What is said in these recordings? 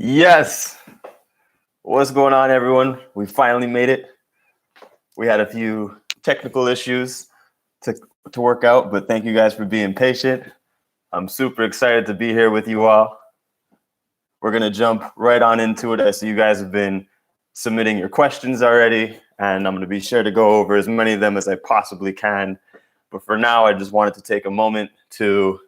Yes. What's going on, everyone? We finally made it. We had a few technical issues to work out, but thank you guys for being patient. I'm super excited to be here with you all. We're going to jump right on into it. I see you guys have been submitting your questions already, and I'm going to be sure to go over as many of them as I possibly can. But for now, I just wanted to take a moment to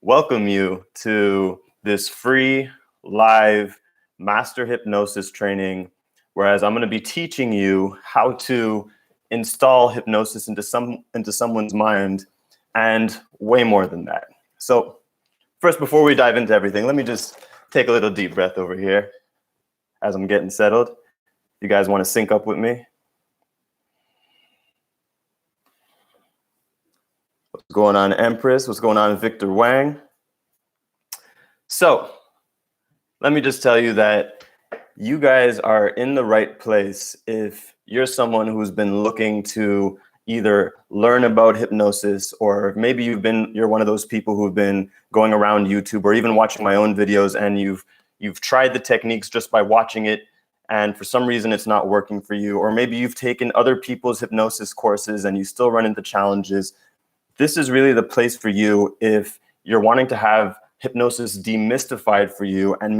welcome you to this free live master hypnosis training, whereas I'm going to be teaching you how to install hypnosis into someone's mind and way more than that. So first, before we dive into everything, let me just take a little deep breath over here as I'm getting settled. You guys want to sync up with me? What's going on, Empress? What's going on, Victor Wang? So let me just tell you that you guys are in the right place if you're someone who's been looking to either learn about hypnosis, or maybe you're one of those people who've been going around YouTube or even watching my own videos, and you've tried the techniques just by watching it, and for some reason it's not working for you. Or maybe you've taken other people's hypnosis courses and you still run into challenges. This is really the place for you if you're wanting to have hypnosis demystified for you and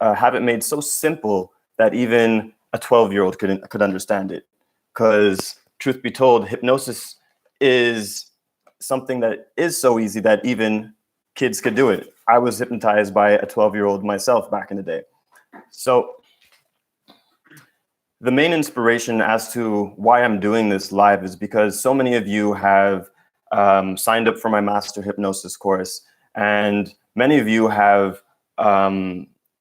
have it made so simple that even a 12-year-old could understand it. Because truth be told, hypnosis is something that is so easy that even kids could do it. I was hypnotized by a 12-year-old myself back in the day. So the main inspiration as to why I'm doing this live is because so many of you have signed up for my Master Hypnosis course, and many of you have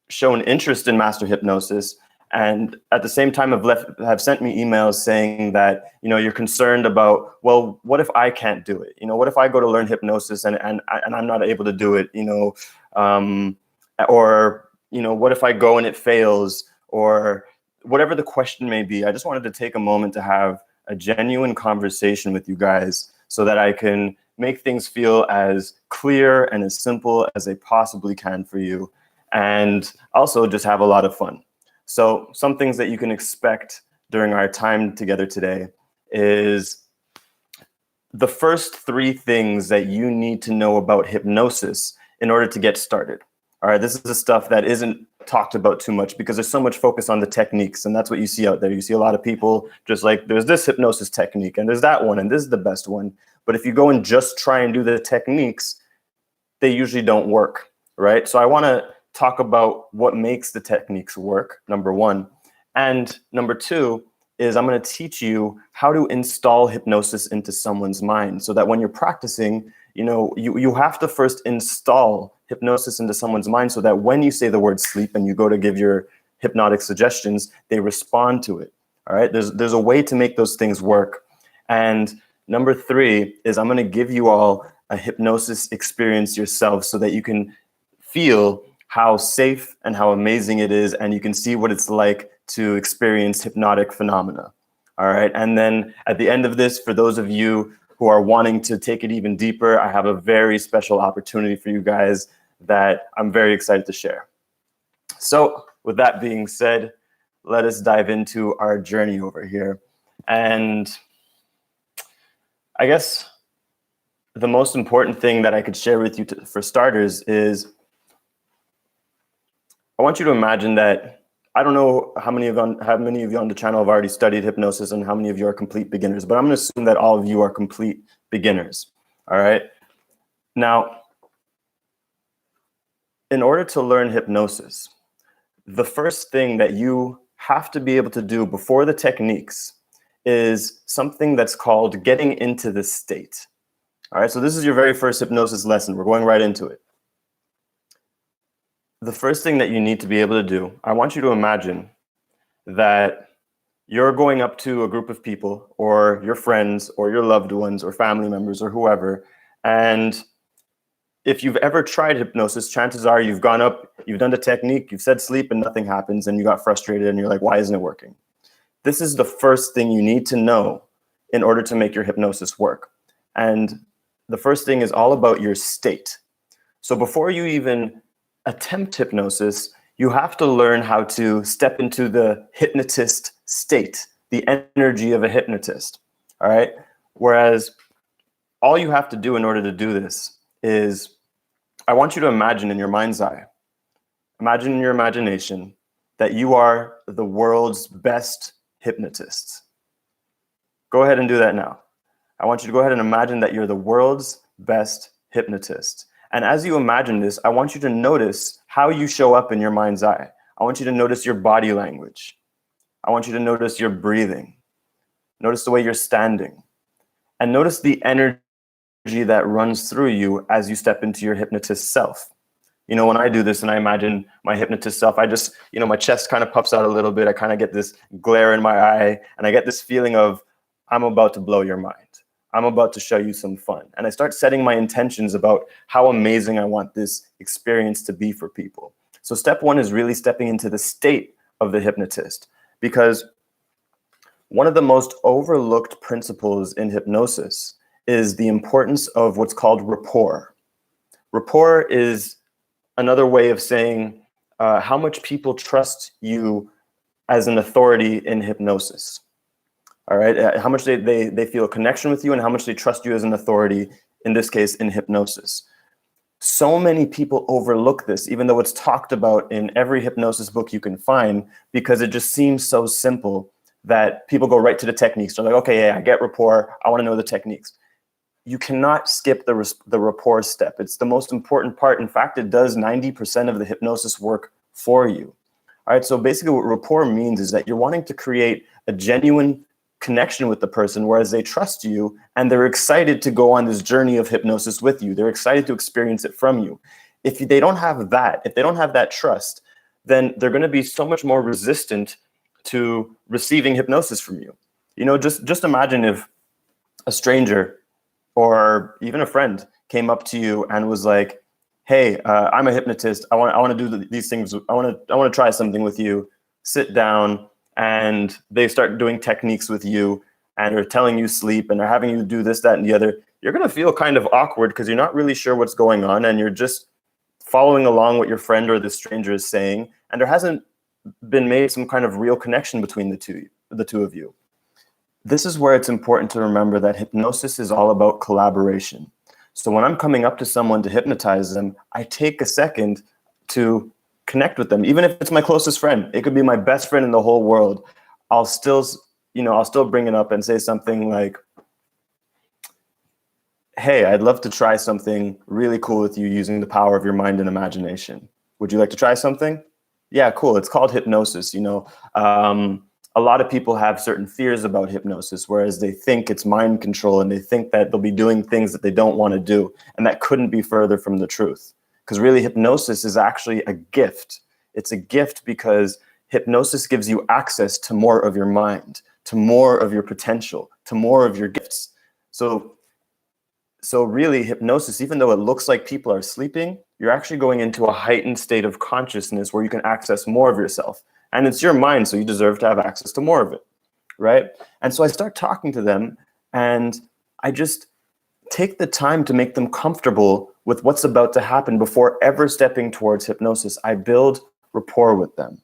shown interest in Master Hypnosis, and at the same time have sent me emails saying that, you're concerned about, well, what if I can't do it? What if I go to learn hypnosis and I'm not able to do it? Or what if I go and it fails? Or whatever the question may be. I just wanted to take a moment to have a genuine conversation with you guys so that I can make things feel as clear and as simple as they possibly can for you, and also just have a lot of fun. So some things that you can expect during our time together today is the first 3 things that you need to know about hypnosis in order to get started. All right, this is the stuff that isn't talked about too much because there's so much focus on the techniques, and that's what you see out there. You see a lot of people just like, there's this hypnosis technique and there's that one and this is the best one. But if you go and just try and do the techniques, they usually don't work, right? So I want to talk about what makes the techniques work, number 1. And number 2 is I'm going to teach you how to install hypnosis into someone's mind so that when you're practicing, you have to first install hypnosis into someone's mind so that when you say the word sleep and you go to give your hypnotic suggestions, they respond to it. All right, there's a way to make those things work. And number 3 is I'm going to give you all a hypnosis experience yourself so that you can feel how safe and how amazing it is, and you can see what it's like to experience hypnotic phenomena. All right, and then at the end of this, for those of you who are wanting to take it even deeper, I have a very special opportunity for you guys that I'm very excited to share. So with that being said, let us dive into our journey over here. And I guess the most important thing that I could share with you for starters is I want you to imagine that, I don't know how many of you on the channel have already studied hypnosis and how many of you are complete beginners, but I'm going to assume that all of you are complete beginners. All right. Now, in order to learn hypnosis, the first thing that you have to be able to do before the techniques is something that's called getting into the state. All right. So this is your very first hypnosis lesson. We're going right into it. The first thing that you need to be able to do, I want you to imagine that you're going up to a group of people or your friends or your loved ones or family members or whoever, and if you've ever tried hypnosis, chances are you've gone up, you've done the technique, you've said sleep and nothing happens, and you got frustrated and you're like, why isn't it working? This is the first thing you need to know in order to make your hypnosis work. And the first thing is all about your state. So before you even attempt hypnosis, you have to learn how to step into the hypnotist state, the energy of a hypnotist. All right. Whereas all you have to do in order to do this is, I want you to imagine in your mind's eye, imagine in your imagination that you are the world's best hypnotist. Go ahead and do that now. I want you to go ahead and imagine that you're the world's best hypnotist. And as you imagine this, I want you to notice how you show up in your mind's eye. I want you to notice your body language. I want you to notice your breathing. Notice the way you're standing. And notice the energy that runs through you as you step into your hypnotist self. You know, when I do this and I imagine my hypnotist self, I just, you know, my chest kind of puffs out a little bit. I kind of get this glare in my eye, and I get this feeling of, I'm about to blow your mind. I'm about to show you some fun. And I start setting my intentions about how amazing I want this experience to be for people. So step one is really stepping into the state of the hypnotist, because one of the most overlooked principles in hypnosis is the importance of what's called rapport. Rapport is another way of saying how much people trust you as an authority in hypnosis. All right, how much they feel a connection with you and how much they trust you as an authority, in this case, in hypnosis. So many people overlook this, even though it's talked about in every hypnosis book you can find, because it just seems so simple that people go right to the techniques. They're like, okay, yeah, I get rapport. I want to know the techniques. You cannot skip the rapport step. It's the most important part. In fact, it does 90% of the hypnosis work for you. All right, so basically what rapport means is that you're wanting to create a genuine connection with the person, whereas they trust you and they're excited to go on this journey of hypnosis with you. They're excited to experience it from you. If they don't have that, if they don't have that trust, then they're going to be so much more resistant to receiving hypnosis from you. You know, just imagine if a stranger or even a friend came up to you and was like, hey, I'm a hypnotist. I want to do these things. I want to try something with you. Sit down. And they start doing techniques with you and are telling you sleep and are having you do this, that, and the other. You're going to feel kind of awkward because you're not really sure what's going on, and you're just following along what your friend or the stranger is saying, and there hasn't been made some kind of real connection between the two of you. This is where it's important to remember that hypnosis is all about collaboration. So when I'm coming up to someone to hypnotize them, I take a second to connect with them, even if it's my closest friend. It could be my best friend in the whole world. I'll still bring it up and say something like, hey, I'd love to try something really cool with you using the power of your mind and imagination. Would you like to try something? Yeah, cool. It's called hypnosis. You know, a lot of people have certain fears about hypnosis, whereas they think it's mind control and they think that they'll be doing things that they don't want to do. And that couldn't be further from the truth. Because really, hypnosis is actually a gift. It's a gift because hypnosis gives you access to more of your mind, to more of your potential, to more of your gifts. So really, hypnosis, even though it looks like people are sleeping, you're actually going into a heightened state of consciousness where you can access more of yourself. And it's your mind, so you deserve to have access to more of it, right? And so I start talking to them, and I just take the time to make them comfortable with what's about to happen before ever stepping towards hypnosis. I build rapport with them.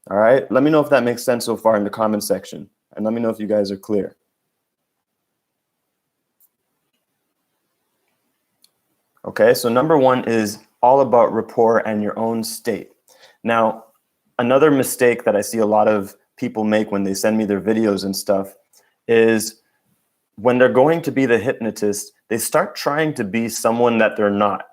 All right. Let me know if that makes sense so far in the comment section. And let me know if you guys are clear. Okay. So number one is all about rapport and your own state. Now, another mistake that I see a lot of people make when they send me their videos and stuff is when they're going to be the hypnotist, they start trying to be someone that they're not.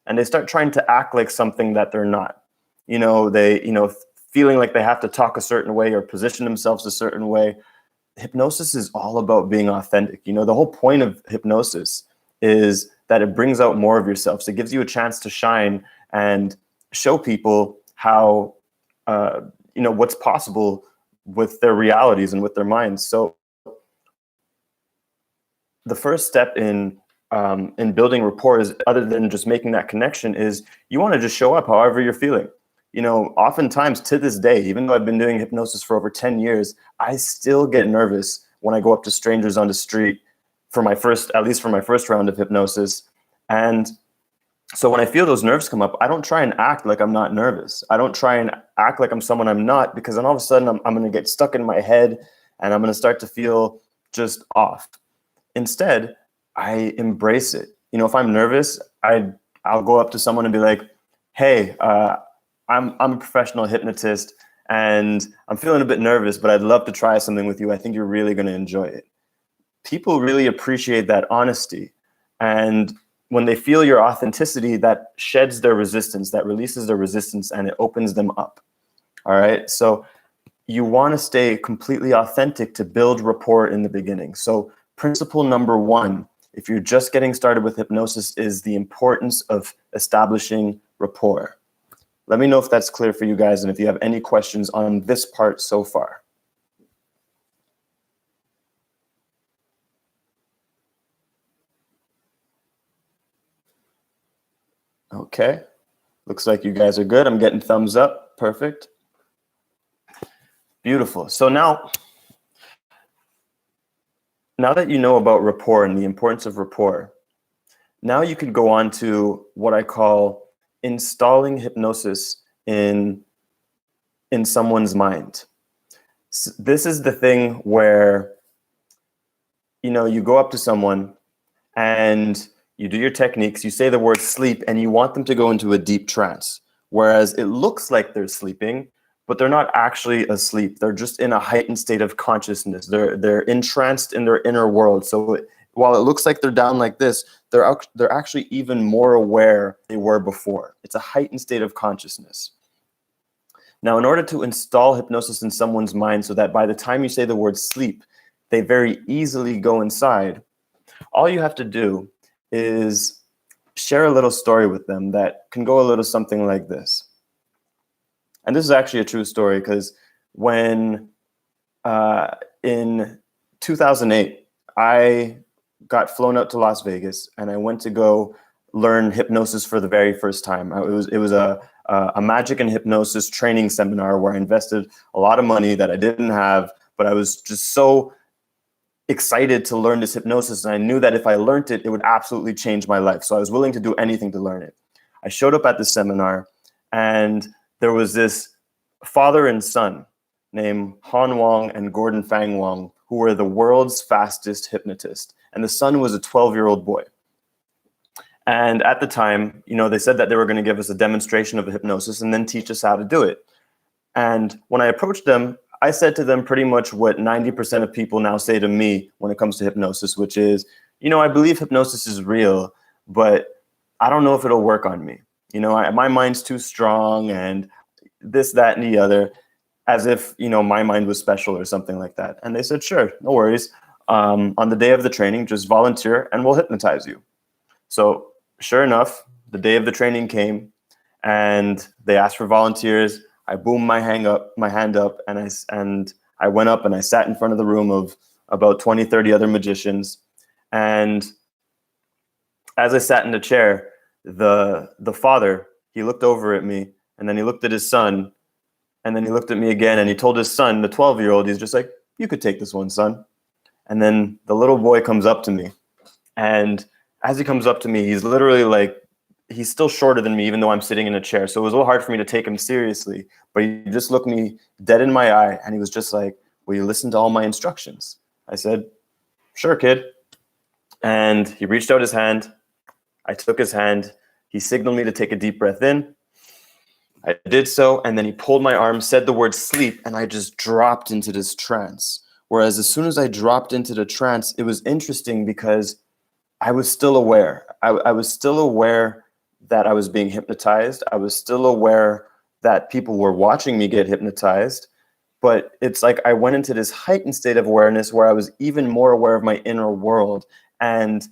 And they start trying to act like something that they're not. You know, feeling like they have to talk a certain way or position themselves a certain way. Hypnosis is all about being authentic. You know, the whole point of hypnosis is that it brings out more of yourself. So it gives you a chance to shine and show people how, what's possible with their realities and with their minds. So the first step in building rapport is, other than just making that connection, is you want to just show up however you're feeling. You know, oftentimes to this day, even though I've been doing hypnosis for over 10 years, I still get nervous when I go up to strangers on the street at least for my first round of hypnosis. And So when I feel those nerves come up, I don't try and act like I'm not nervous. I don't try and act like I'm someone I'm not, because then all of a sudden I'm going to get stuck in my head and I'm going to start to feel just off. Instead, I embrace it. You know, if I'm nervous, I'll go up to someone and be like, "Hey, I'm a professional hypnotist and I'm feeling a bit nervous, but I'd love to try something with you. I think you're really going to enjoy it." People really appreciate that honesty. And when they feel your authenticity, that sheds their resistance, that releases their resistance, and it opens them up. All right. So you want to stay completely authentic to build rapport in the beginning. So principle number one, if you're just getting started with hypnosis, is the importance of establishing rapport. Let me know if that's clear for you guys and if you have any questions on this part so far. Okay, looks like you guys are good. I'm getting thumbs up. Perfect. Beautiful. So now that you know about rapport and the importance of rapport, now you could go on to what I call installing hypnosis in someone's mind. This is the thing where, you know, you go up to someone and you do your techniques, you say the word sleep, and you want them to go into a deep trance. Whereas it looks like they're sleeping, but they're not actually asleep. They're just in a heightened state of consciousness. They're entranced in their inner world. So while it looks like they're down like this, they're actually even more aware they were before. It's a heightened state of consciousness. Now, in order to install hypnosis in someone's mind so that by the time you say the word sleep, they very easily go inside, all you have to do is share a little story with them that can go a little something like this. And this is actually a true story, because when in 2008, I got flown out to Las Vegas and I went to go learn hypnosis for the very first time. It was a magic and hypnosis training seminar where I invested a lot of money that I didn't have, but I was just so excited to learn this hypnosis, and I knew that if I learned it, it would absolutely change my life. So I was willing to do anything to learn it. I showed up at the seminar, and there was this father and son named Han Wang and Gordon Fang Wang, who were the world's fastest hypnotist. And the son was a 12-year-old boy. And at the time, you know, they said that they were going to give us a demonstration of a hypnosis and then teach us how to do it. And when I approached them, I said to them pretty much what 90% of people now say to me when it comes to hypnosis, which is, you know, I believe hypnosis is real, but I don't know if it'll work on me. You know, my mind's too strong and this, that, and the other, as if, you know, my mind was special or something like that. And they said, sure, no worries. On the day of the training, just volunteer and we'll hypnotize you. So sure enough, the day of the training came and they asked for volunteers. I boomed my hand up, and I went up and I sat in front of the room of about 20, 30 other magicians. And as I sat in the chair, the father, he looked over at me, and then he looked at his son, and then he looked at me again, and he told his son, the 12-year-old, he's just like, you could take this one, son. And then the little boy comes up to me, and as he comes up to me, he's literally like, he's still shorter than me, even though I'm sitting in a chair. So it was a little hard for me to take him seriously, but he just looked me dead in my eye, and he was just like, will you listen to all my instructions? I said, sure, kid. And he reached out his hand. I took his hand. He signaled me to take a deep breath in. I did so, and then he pulled my arm, said the word sleep, and I just dropped into this trance. Whereas as soon as I dropped into the trance, it was interesting because I was still aware. I was still aware that I was being hypnotized. I was still aware that people were watching me get hypnotized. But it's like I went into this heightened state of awareness where I was even more aware of my inner world. And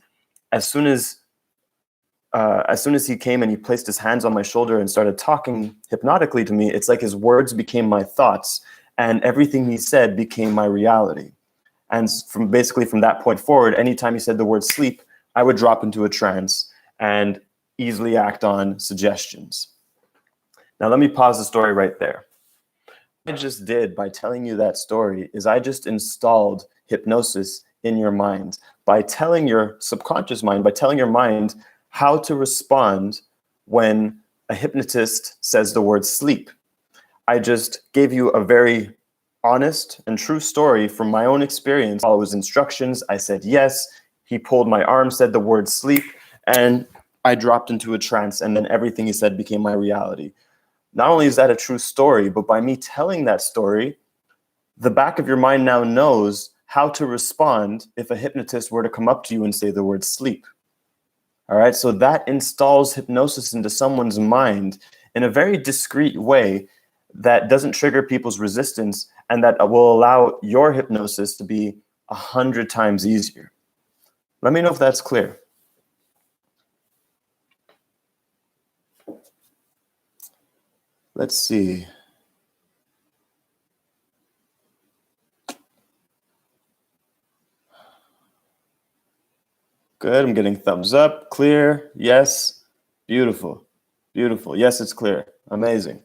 as soon as he came and he placed his hands on my shoulder and started talking hypnotically to me, it's like his words became my thoughts, and everything he said became my reality. And from that point forward, anytime he said the word sleep, I would drop into a trance and easily act on suggestions. Now, let me pause the story right there. What I just did by telling you that story is I just installed hypnosis in your mind by telling your subconscious mind, by telling your mind how to respond when a hypnotist says the word sleep. I just gave you a very honest and true story from my own experience. I followed his instructions. I said yes. He pulled my arm, said the word sleep, and I dropped into a trance, and then everything he said became my reality. Not only is that a true story, but by me telling that story, the back of your mind now knows how to respond if a hypnotist were to come up to you and say the word sleep. All right, so that installs hypnosis into someone's mind in a very discreet way that doesn't trigger people's resistance, and that will allow your hypnosis to be 100 times easier. Let me know if that's clear. Let's see. Good, I'm getting thumbs up, clear, yes, beautiful, beautiful. Yes, it's clear, amazing.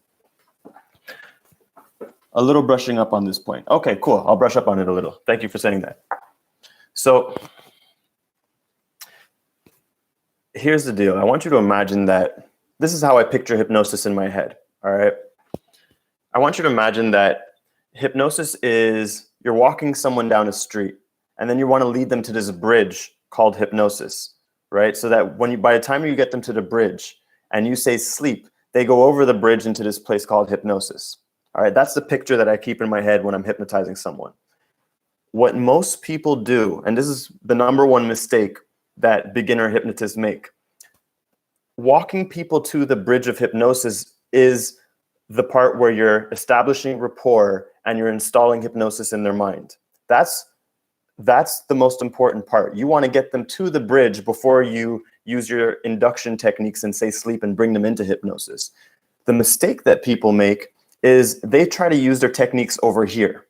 A little brushing up on this point. Okay, cool, I'll brush up on it a little. Thank you for saying that. So here's the deal. I want you to imagine that this is how I picture hypnosis in my head, all right? I want you to imagine that hypnosis is you're walking someone down a street, and then you want to lead them to this bridge called hypnosis, right? So that by the time you get them to the bridge and you say sleep, they go over the bridge into this place called hypnosis. All right, that's the picture that I keep in my head when I'm hypnotizing someone. What most people do, and this is the #1 mistake that beginner hypnotists make, walking people to the bridge of hypnosis is the part where you're establishing rapport and you're installing hypnosis in their mind. That's the most important part. You want to get them to the bridge before you use your induction techniques and say sleep and bring them into hypnosis. The mistake that people make is they try to use their techniques over here.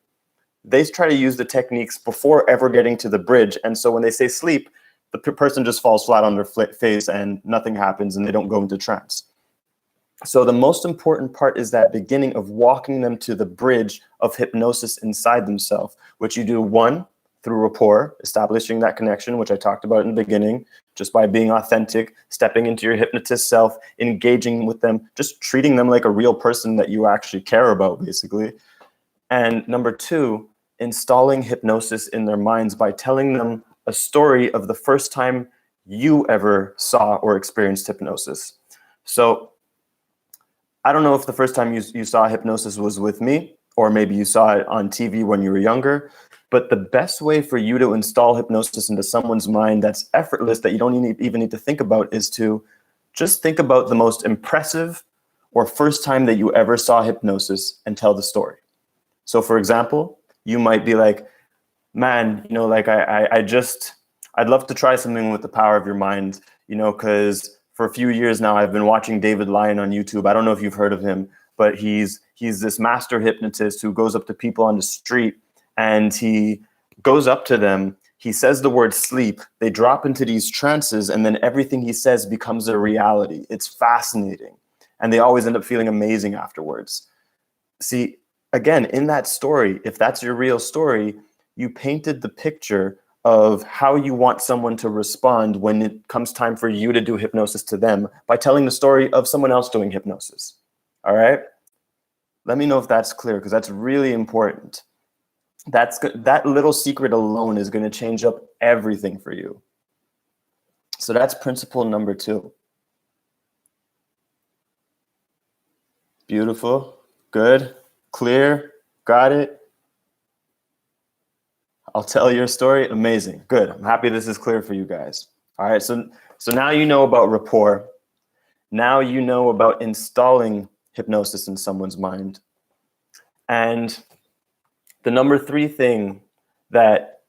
They try to use the techniques before ever getting to the bridge. And so when they say sleep, the person just falls flat on their face and nothing happens and they don't go into trance. So the most important part is that beginning of walking them to the bridge of hypnosis inside themselves, which you do, one, through rapport, establishing that connection, which I talked about in the beginning, just by being authentic, stepping into your hypnotist self, engaging with them, just treating them like a real person that you actually care about, basically. And #2, installing hypnosis in their minds by telling them a story of the first time you ever saw or experienced hypnosis. So I don't know if the first time you saw hypnosis was with me, or maybe you saw it on TV when you were younger, but the best way for you to install hypnosis into someone's mind that's effortless, that you don't even need to think about, is to just think about the most impressive or first time that you ever saw hypnosis and tell the story. So for example, you might be like, man, you know, like I'd love to try something with the power of your mind, you know, because for a few years now, I've been watching David Lyon on YouTube. I don't know if you've heard of him, but he's this master hypnotist who goes up to people on the street and he goes up to them. He says the word sleep. They drop into these trances, and then everything he says becomes a reality. It's fascinating. And they always end up feeling amazing afterwards. See, again, in that story, if that's your real story, you painted the picture of how you want someone to respond when it comes time for you to do hypnosis to them by telling the story of someone else doing hypnosis. All right? Let me know if that's clear, because that's really important. That little secret alone is going to change up everything for you. So that's principle #2. Beautiful. Good. Clear. Got it. I'll tell your story. Amazing. Good. I'm happy this is clear for you guys. All right. So now you know about rapport. Now you know about installing hypnosis in someone's mind. And the #3 thing that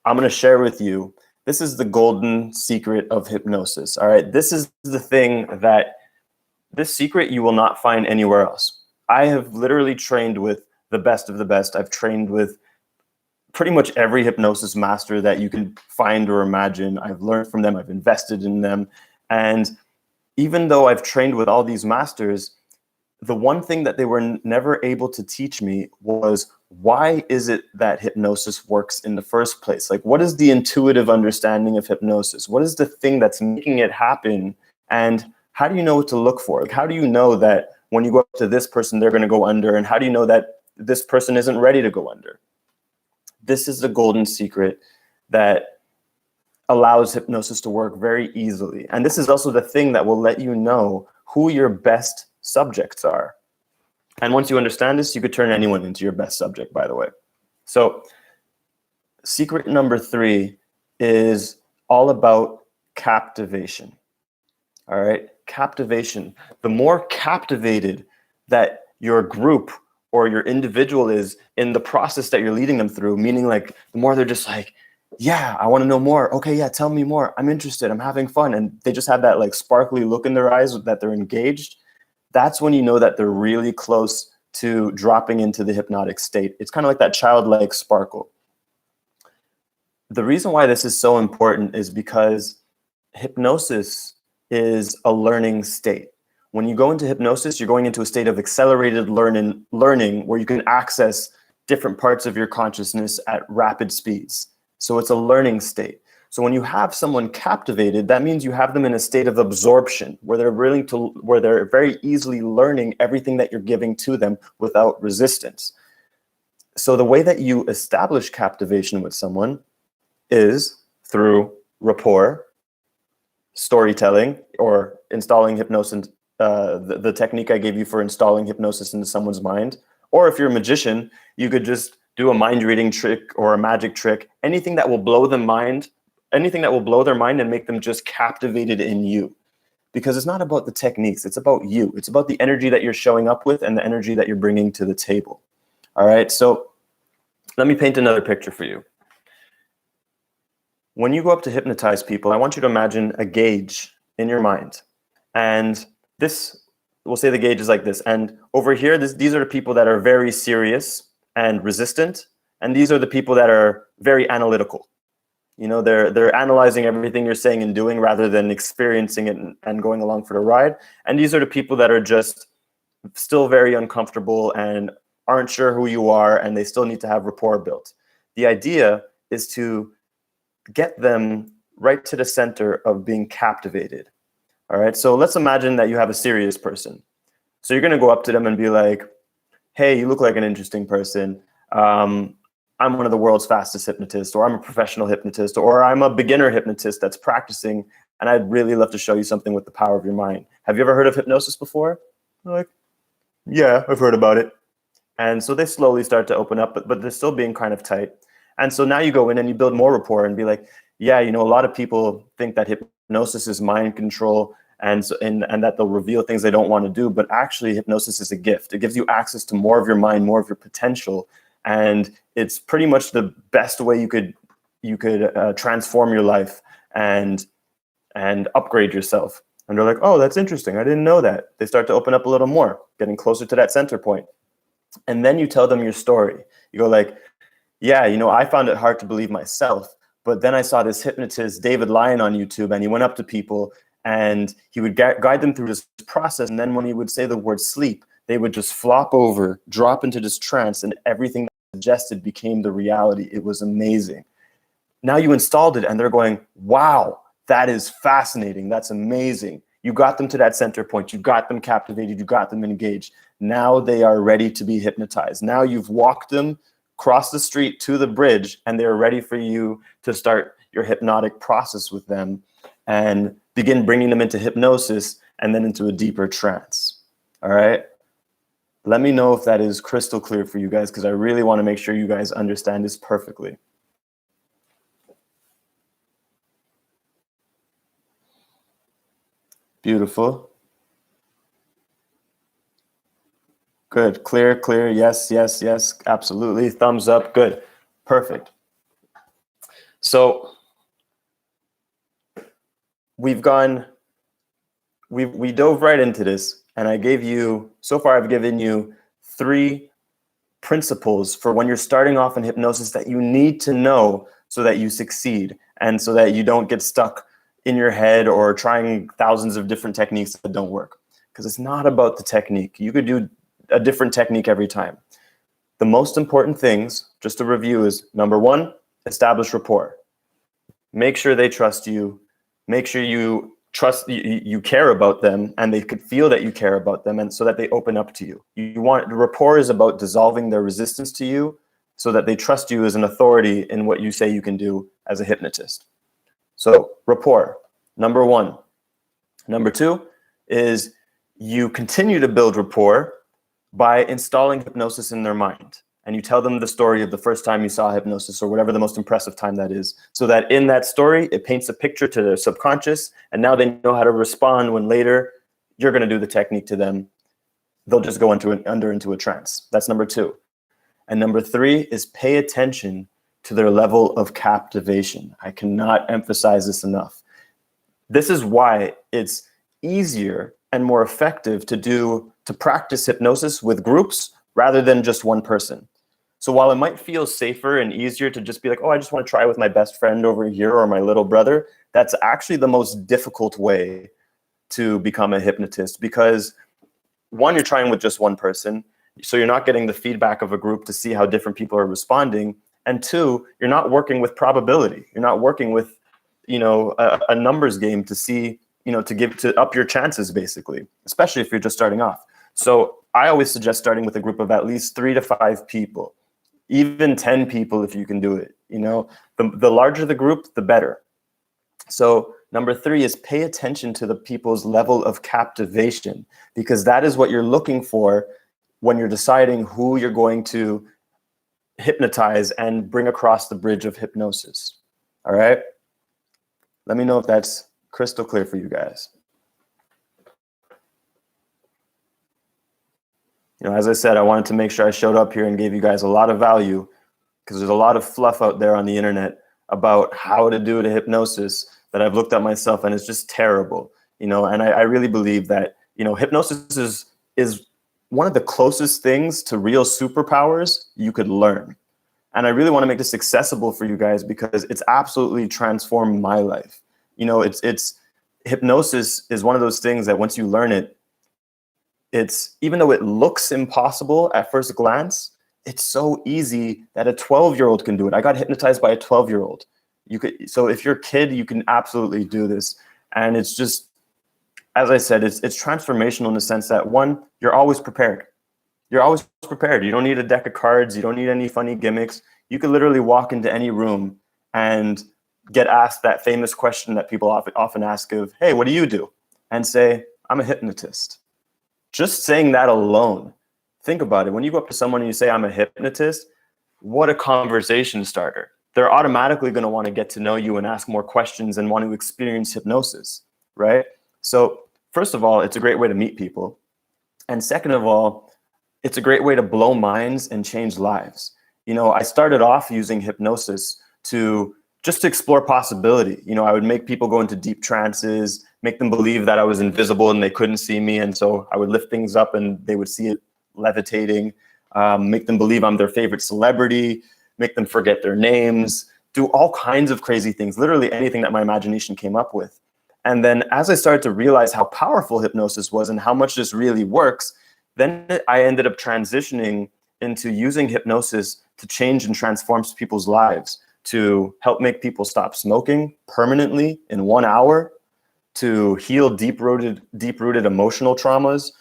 I'm going to share with you, this is the golden secret of hypnosis. All right. This is the thing that this secret you will not find anywhere else. I have literally trained with the best of the best. I've trained with pretty much every hypnosis master that you can find or imagine. I've learned from them. I've invested in them. And even though I've trained with all these masters, the one thing that they were never able to teach me was, why is it that hypnosis works in the first place? Like, what is the intuitive understanding of hypnosis? What is the thing that's making it happen? And How do you know what to look for? Like, how do you know that when you go up to this person, they're going to go under? And how do you know that this person isn't ready to go under? This is the golden secret that allows hypnosis to work very easily. And this is also the thing that will let you know who your best subjects are. And once you understand this, you could turn anyone into your best subject, by the way. So secret number 3 is all about captivation. All right, captivation. The more captivated that your group or your individual is in the process that you're leading them through, meaning like the more they're just like, yeah, I want to know more. Okay, yeah, tell me more. I'm interested. I'm having fun. And they just have that like sparkly look in their eyes that they're engaged. That's when you know that they're really close to dropping into the hypnotic state. It's kind of like that childlike sparkle. The reason why this is so important is because hypnosis is a learning state. When you go into hypnosis, you're going into a state of accelerated learning where you can access different parts of your consciousness at rapid speeds. So it's a learning state. So when you have someone captivated, that means you have them in a state of absorption where they're very easily learning everything that you're giving to them without resistance. So the way that you establish captivation with someone is through rapport, storytelling, or installing hypnosis, the technique I gave you for installing hypnosis into someone's mind. Or if you're a magician, you could just do a mind reading trick or a magic trick, anything that will blow their mind and make them just captivated in you. Because it's not about the techniques, it's about you. It's about the energy that you're showing up with and the energy that you're bringing to the table. All right, so let me paint another picture for you. When you go up to hypnotize people, I want you to imagine a gauge in your mind. And this, we'll say the gauge is like this. And over here, these are the people that are very serious and resistant. And these are the people that are very analytical. You know, they're analyzing everything you're saying and doing rather than experiencing it and going along for the ride. And these are the people that are just still very uncomfortable and aren't sure who you are, and they still need to have rapport built. The idea is to get them right to the center of being captivated. All right, so let's imagine that you have a serious person. So you're going to go up to them and be like, hey, you look like an interesting person. I'm one of the world's fastest hypnotists, or I'm a professional hypnotist, or I'm a beginner hypnotist that's practicing, and I'd really love to show you something with the power of your mind. Have you ever heard of hypnosis before? They're like, yeah, I've heard about it. And so they slowly start to open up, but they're still being kind of tight. And so now you go in and you build more rapport and be like, yeah, you know, a lot of people think that hypnosis is mind control and that they'll reveal things they don't want to do. But actually, hypnosis is a gift. It gives you access to more of your mind, more of your potential. And it's pretty much the best way you could transform your life and upgrade yourself. And they're like, oh, that's interesting. I didn't know that. They start to open up a little more, getting closer to that center point. And then you tell them your story. You go like, yeah, you know, I found it hard to believe myself, but then I saw this hypnotist, David Lyon, on YouTube, and he went up to people and he would guide them through this process. And then when he would say the word sleep, they would just flop over, drop into this trance, and everything that suggested became the reality. It was amazing. Now you installed it and they're going, wow, that is fascinating. That's amazing. You got them to that center point. You got them captivated. You got them engaged. Now they are ready to be hypnotized. Now you've walked them cross the street to the bridge, and they're ready for you to start your hypnotic process with them and begin bringing them into hypnosis and then into a deeper trance. All right. Let me know if that is crystal clear for you guys, because I really want to make sure you guys understand this perfectly. Beautiful. Good. Clear, clear. Yes, yes, yes. Absolutely. Thumbs up. Good. Perfect. So we dove right into this, and I gave you, so far I've given you 3 principles for when you're starting off in hypnosis that you need to know so that you succeed and so that you don't get stuck in your head or trying thousands of different techniques that don't work. Because it's not about the technique. You could do a different technique every time. The most important things, just to review, is number 1, establish rapport. Make sure they trust you. Make sure you trust you care about them, and they could feel that you care about them, and so that they open up to you. You want rapport is about dissolving their resistance to you so that they trust you as an authority in what you say you can do as a hypnotist. So rapport, number one. Number two is you continue to build rapport by installing hypnosis in their mind. And you tell them the story of the first time you saw hypnosis, or whatever the most impressive time that is, so that in that story, it paints a picture to their subconscious, and now they know how to respond when later you're going to do the technique to them. They'll just go into a trance. That's number two. And number three is pay attention to their level of captivation. I cannot emphasize this enough. This is why it's easier and more effective to practice hypnosis with groups rather than just one person. So while it might feel safer and easier to just be like, oh, I just want to try with my best friend over here or my little brother, that's actually the most difficult way to become a hypnotist, because one, you're trying with just one person, so you're not getting the feedback of a group to see how different people are responding. And two, you're not working with probability. You're not working with, a numbers game to see, to up your chances, basically, especially if you're just starting off. So I always suggest starting with a group of at least 3 to 5 people. Even 10 people if you can do it. The larger the group, the better. So number 3 is pay attention to the people's level of captivation, because that is what you're looking for when you're deciding who you're going to hypnotize and bring across the bridge of hypnosis. All right? Let me know if that's crystal clear for you guys. As I said, I wanted to make sure I showed up here and gave you guys a lot of value, because there's a lot of fluff out there on the internet about how to do the hypnosis that I've looked at myself, and it's just terrible. And I really believe that, hypnosis is one of the closest things to real superpowers you could learn. And I really want to make this accessible for you guys, because it's absolutely transformed my life. Hypnosis is one of those things that once you learn it, even though it looks impossible at first glance, it's so easy that a 12-year-old can do it. I got hypnotized by a 12-year-old. So if you're a kid, you can absolutely do this. And it's just, as I said, it's transformational in the sense that, one, you're always prepared. You're always prepared. You don't need a deck of cards. You don't need any funny gimmicks. You could literally walk into any room and get asked that famous question that people often ask of, hey, what do you do? And say, I'm a hypnotist. Just saying that alone, think about it. When you go up to someone and you say, I'm a hypnotist, what a conversation starter. They're automatically going to want to get to know you and ask more questions and want to experience hypnosis, right? So first of all, it's a great way to meet people. And second of all, it's a great way to blow minds and change lives. I started off using hypnosis to explore possibility. I would make people go into deep trances, make them believe that I was invisible and they couldn't see me. And so I would lift things up and they would see it levitating, make them believe I'm their favorite celebrity, make them forget their names, do all kinds of crazy things, literally anything that my imagination came up with. And then as I started to realize how powerful hypnosis was and how much this really works, then I ended up transitioning into using hypnosis to change and transform people's lives, to help make people stop smoking permanently in 1 hour, to heal deep-rooted emotional traumas,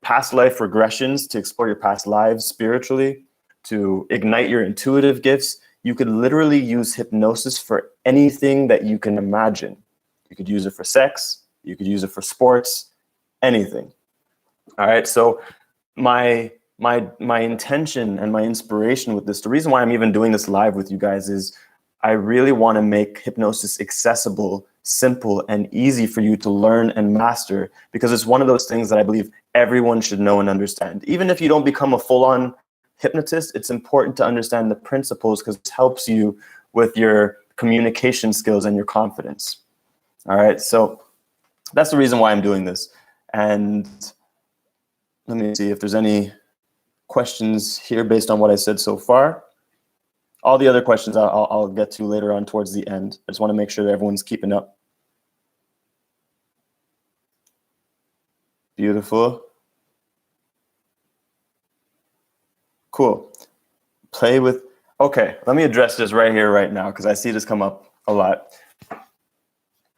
past life regressions, to explore your past lives spiritually, to ignite your intuitive gifts. You could literally use hypnosis for anything that you can imagine. You could use it for sex, you could use it for sports, anything. All right, so my intention and my inspiration with this, the reason why I'm even doing this live with you guys, is I really want to make hypnosis accessible, simple, and easy for you to learn and master, because it's one of those things that I believe everyone should know and understand. Even if you don't become a full-on hypnotist, it's important to understand the principles, because it helps you with your communication skills and your confidence. All right, so that's the reason why I'm doing this. And let me see if there's any questions here based on what I said so far. All the other questions I'll get to later on towards the end. I just want to make sure that everyone's keeping up. Beautiful. Cool. Play with, okay, let me address this right here, right now, because I see this come up a lot.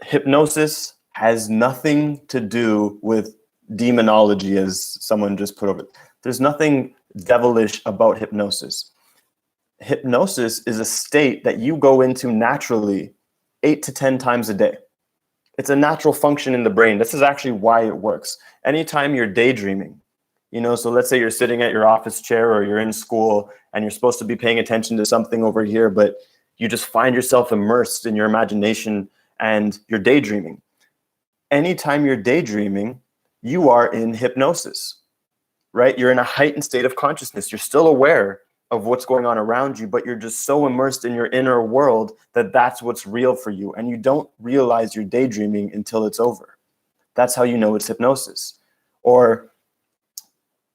Hypnosis has nothing to do with demonology, as someone just put over it. There's nothing devilish about hypnosis. Hypnosis is a state that you go into naturally 8 to 10 times a day. It's a natural function in the brain. This is actually why it works. Anytime you're daydreaming, so let's say you're sitting at your office chair or you're in school and you're supposed to be paying attention to something over here, but you just find yourself immersed in your imagination and you're daydreaming. Anytime you're daydreaming, you are in hypnosis, right? You're in a heightened state of consciousness. You're still aware of what's going on around you, but you're just so immersed in your inner world that that's what's real for you. And you don't realize you're daydreaming until it's over. That's how you know it's hypnosis. Or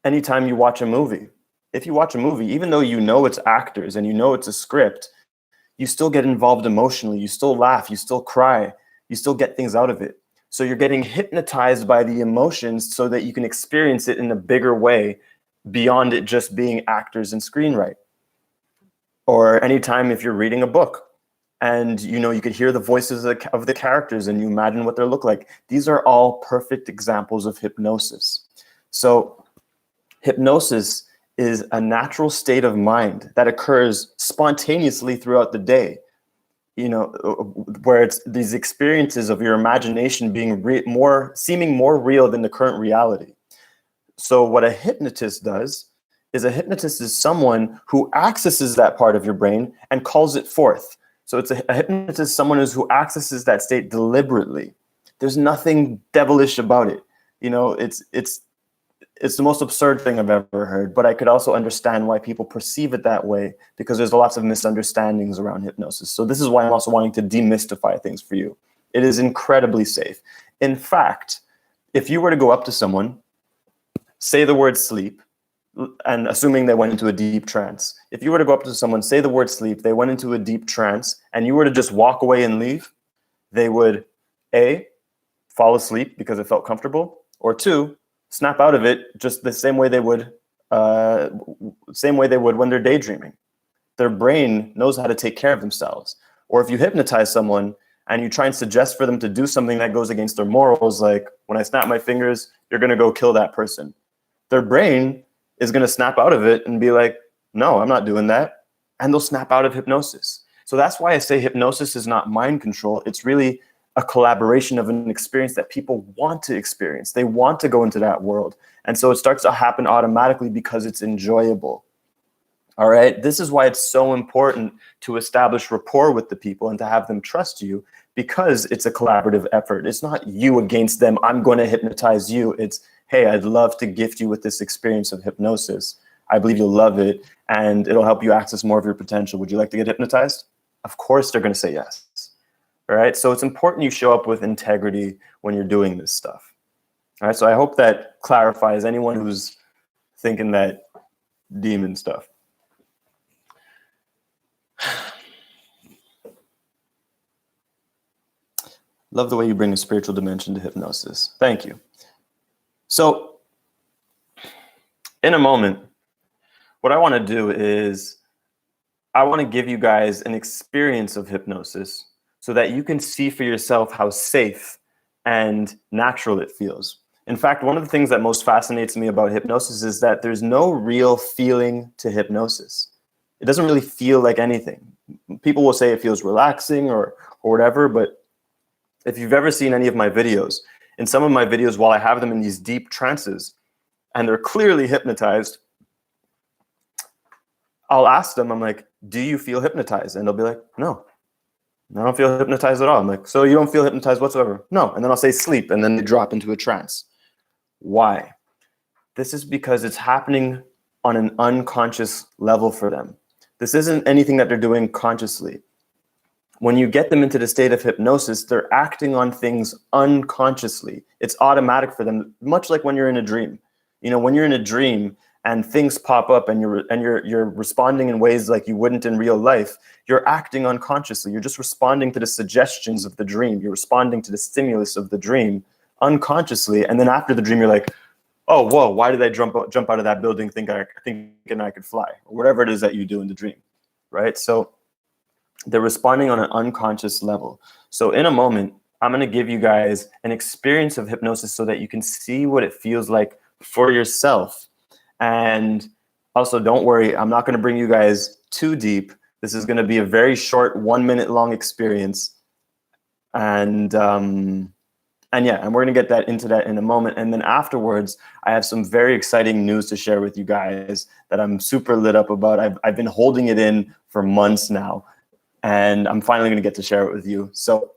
anytime you watch a movie, if you watch a movie, even though you know it's actors and you know it's a script, you still get involved emotionally. You still laugh, you still cry, you still get things out of it. So you're getting hypnotized by the emotions so that you can experience it in a bigger way beyond it just being actors and screenwrite. Or anytime if you're reading a book and you could hear the voices of the characters and you imagine what they look like. These are all perfect examples of hypnosis. So hypnosis is a natural state of mind that occurs spontaneously throughout the day. Where it's these experiences of your imagination being seeming more real than the current reality. So what a hypnotist does is a hypnotist is someone who accesses that part of your brain and calls it forth. So it's a hypnotist, someone who accesses that state deliberately. There's nothing devilish about it. It's the most absurd thing I've ever heard, but I could also understand why people perceive it that way because there's lots of misunderstandings around hypnosis. So this is why I'm also wanting to demystify things for you. It is incredibly safe. In fact, if you were to go up to someone, say the word sleep, and assuming they went into a deep trance, if you were to go up to someone, say the word sleep, they went into a deep trance, and you were to just walk away and leave, they would, A, fall asleep because it felt comfortable, or 2, snap out of it just the same way they would when they're daydreaming. Their brain knows how to take care of themselves. Or if you hypnotize someone and you try and suggest for them to do something that goes against their morals, like when I snap my fingers, you're going to go kill that person. Their brain is going to snap out of it and be like, no, I'm not doing that. And they'll snap out of hypnosis. So that's why I say hypnosis is not mind control. It's really a collaboration of an experience that people want to experience. They want to go into that world. And so it starts to happen automatically because it's enjoyable. All right. This is why it's so important to establish rapport with the people and to have them trust you, because it's a collaborative effort. It's not you against them. I'm going to hypnotize you. It's, hey, I'd love to gift you with this experience of hypnosis. I believe you'll love it and it'll help you access more of your potential. Would you like to get hypnotized? Of course, they're going to say yes. All right. So it's important you show up with integrity when you're doing this stuff. All right. So I hope that clarifies anyone who's thinking that demon stuff. Love the way you bring a spiritual dimension to hypnosis. Thank you. So in a moment, what I want to do is I want to give you guys an experience of hypnosis so that you can see for yourself how safe and natural it feels. In fact, one of the things that most fascinates me about hypnosis is that there's no real feeling to hypnosis. It doesn't really feel like anything. People will say it feels relaxing or whatever, but if you've ever seen any of my videos, in some of my videos, while I have them in these deep trances and they're clearly hypnotized, I'll ask them, I'm like, do you feel hypnotized? And they'll be like, no, I don't feel hypnotized at all. I'm like, so you don't feel hypnotized whatsoever? No. And then I'll say sleep, and then they drop into a trance. Why? This is because it's happening on an unconscious level for them. This isn't anything that they're doing consciously. When you get them into the state of hypnosis, they're acting on things unconsciously. It's automatic for them, much like when you're in a dream. When you're in a dream and things pop up and you're responding in ways like you wouldn't in real life, you're acting unconsciously. You're just responding to the suggestions of the dream. You're responding to the stimulus of the dream unconsciously. And then after the dream, you're like, oh, whoa, why did I jump out of that building thinking I could fly? Or whatever it is that you do in the dream, right? So they're responding on an unconscious level. So in a moment, I'm going to give you guys an experience of hypnosis so that you can see what it feels like for yourself. And also, don't worry, I'm not going to bring you guys too deep. This is going to be a very short 1 minute long experience. And yeah, and we're going to get into that in a moment. And then afterwards, I have some very exciting news to share with you guys that I'm super lit up about. I've been holding it in for months now, and I'm finally going to get to share it with you. So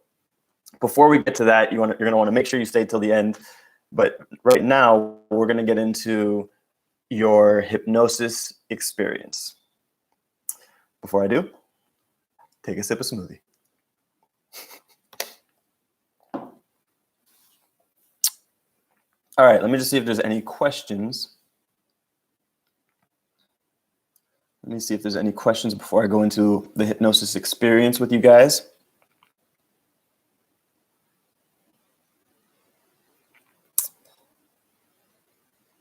before we get to that, you're going to want to make sure you stay till the end. But right now, we're going to get into your hypnosis experience. Before I do, take a sip of smoothie. All right, let me just see if there's any questions. Let me see if there's any questions before I go into the hypnosis experience with you guys.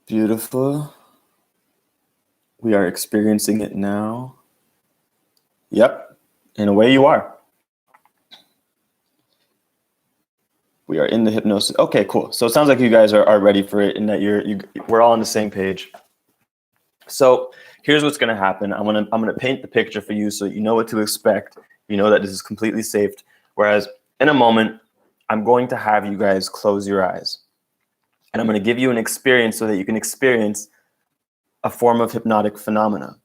Beautiful. We are experiencing it now. Yep, in a way you are. We are in the hypnosis. Okay, cool. So it sounds like you guys are ready for it, and that we're all on the same page. So here's what's going to happen. I'm gonna paint the picture for you so you know what to expect. You know that this is completely safe. Whereas in a moment, I'm going to have you guys close your eyes, and I'm going to give you an experience so that you can experience a form of hypnotic phenomena.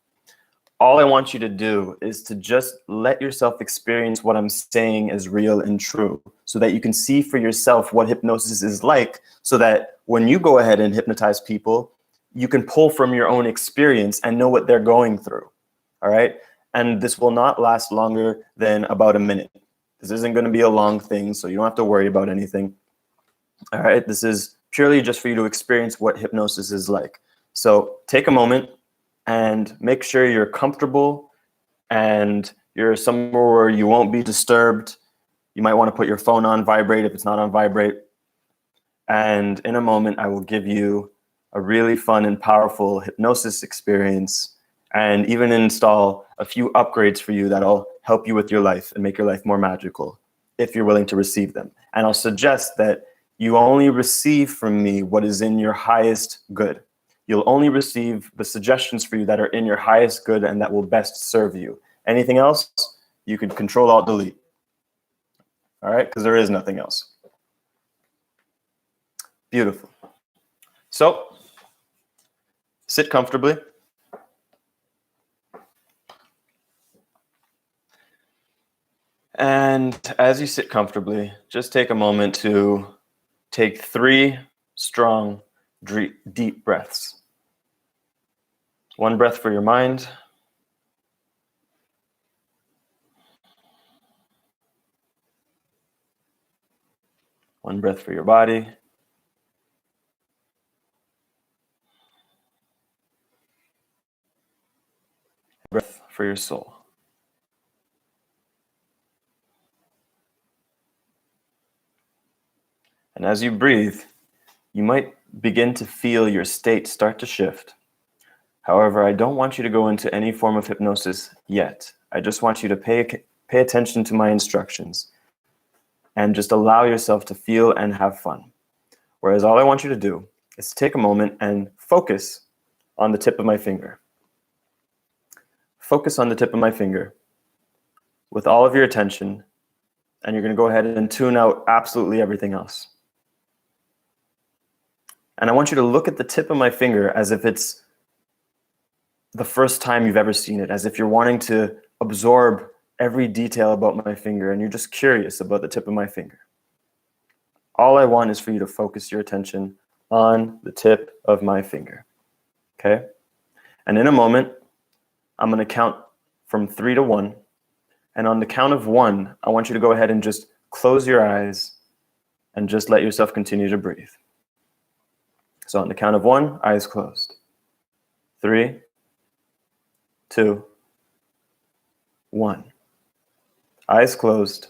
All I want you to do is to just let yourself experience what I'm saying as real and true, so that you can see for yourself what hypnosis is like, so that when you go ahead and hypnotize people, you can pull from your own experience and know what they're going through. All right. And this will not last longer than about a minute. This isn't going to be a long thing, so you don't have to worry about anything. All right. This is purely just for you to experience what hypnosis is like. So take a moment and make sure you're comfortable and you're somewhere where you won't be disturbed. You might want to put your phone on vibrate if it's not on vibrate. And in a moment, I will give you a really fun and powerful hypnosis experience, and even install a few upgrades for you that'll help you with your life and make your life more magical if you're willing to receive them. And I'll suggest that you only receive from me what is in your highest good. You'll only receive the suggestions for you that are in your highest good and that will best serve you. Anything else, you could Control-Alt-Delete. All right, because there is nothing else. Beautiful. So, sit comfortably. And as you sit comfortably, just take a moment to take 3 strong, deep breaths. 1 breath for your mind. 1 breath for your body. Breath for your soul. And as you breathe, you might begin to feel your state start to shift. However, I don't want you to go into any form of hypnosis yet. I just want you to pay attention to my instructions and just allow yourself to feel and have fun. Whereas all I want you to do is take a moment and focus on the tip of my finger. Focus on the tip of my finger with all of your attention, and you're going to go ahead and tune out absolutely everything else. And I want you to look at the tip of my finger as if it's the first time you've ever seen it, as if you're wanting to absorb every detail about my finger and you're just curious about the tip of my finger. All I want is for you to focus your attention on the tip of my finger. Okay? And in a moment, I'm going to count from 3 to 1. And on the count of 1, I want you to go ahead and just close your eyes and just let yourself continue to breathe. So on the count of 1, eyes closed. 3, 2, 1. Eyes closed.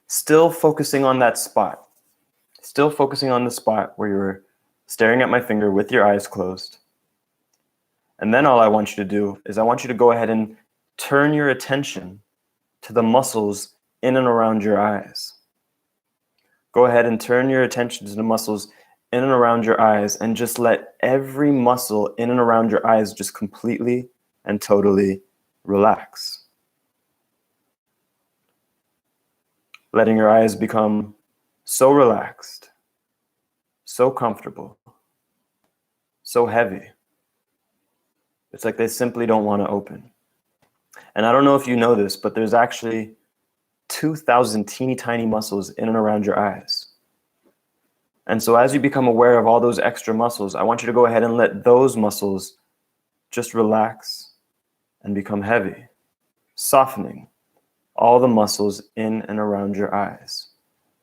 Still focusing on that spot. Still focusing on the spot where you were staring at my finger with your eyes closed. And then all I want you to do is I want you to go ahead and turn your attention to the muscles in and around your eyes. Go ahead and turn your attention to the muscles in and around your eyes, and just let every muscle in and around your eyes just completely and totally relax. Letting your eyes become so relaxed, so comfortable, so heavy. It's like they simply don't want to open. And I don't know if you know this, but there's actually 2,000 teeny tiny muscles in and around your eyes. And so as you become aware of all those extra muscles, I want you to go ahead and let those muscles just relax and become heavy, softening all the muscles in and around your eyes.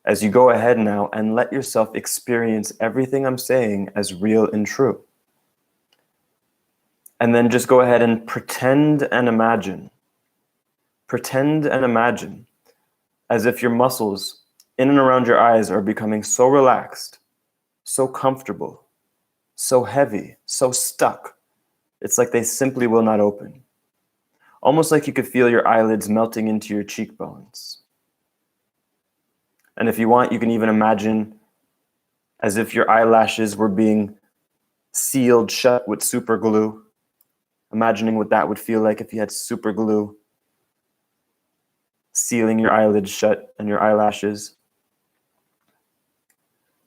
As you go ahead now and let yourself experience everything I'm saying as real and true. And then just go ahead and pretend and imagine as if your muscles in and around your eyes are becoming so relaxed, so comfortable, so heavy, so stuck. It's like they simply will not open. Almost like you could feel your eyelids melting into your cheekbones. And if you want, you can even imagine as if your eyelashes were being sealed shut with super glue. Imagining what that would feel like if you had super glue sealing your eyelids shut and your eyelashes.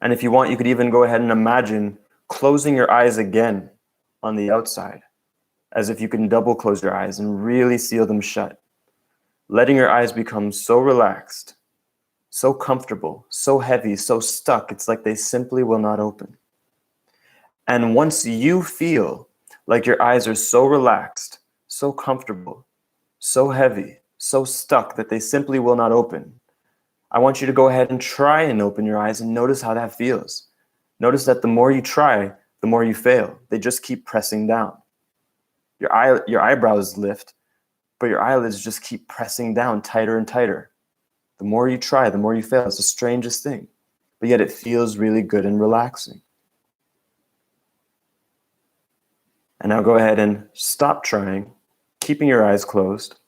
And if you want, you could even go ahead and imagine closing your eyes again on the outside, as if you can double close your eyes and really seal them shut. Letting your eyes become so relaxed, so comfortable, so heavy, so stuck, it's like they simply will not open. And once you feel like your eyes are so relaxed, so comfortable, so heavy, so stuck that they simply will not open, I want you to go ahead and try and open your eyes and notice how that feels. Notice that the more you try, the more you fail. They just keep pressing down. Your eyebrows lift, but your eyelids just keep pressing down tighter and tighter. The more you try, the more you fail. It's the strangest thing, but yet it feels really good and relaxing. And now go ahead and stop trying, keeping your eyes closed,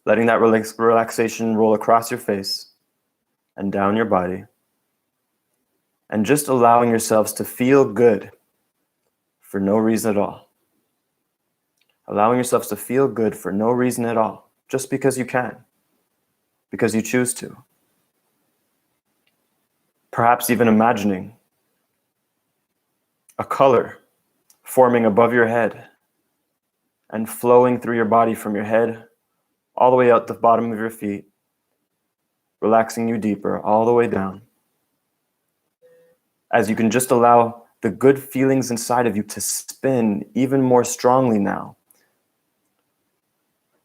letting that relaxation roll across your face and down your body, and just allowing yourselves to feel good for no reason at all. Allowing yourselves to feel good for no reason at all, just because you can, because you choose to. Perhaps even imagining a color forming above your head and flowing through your body from your head all the way out the bottom of your feet, relaxing you deeper all the way down. As you can just allow the good feelings inside of you to spin even more strongly now.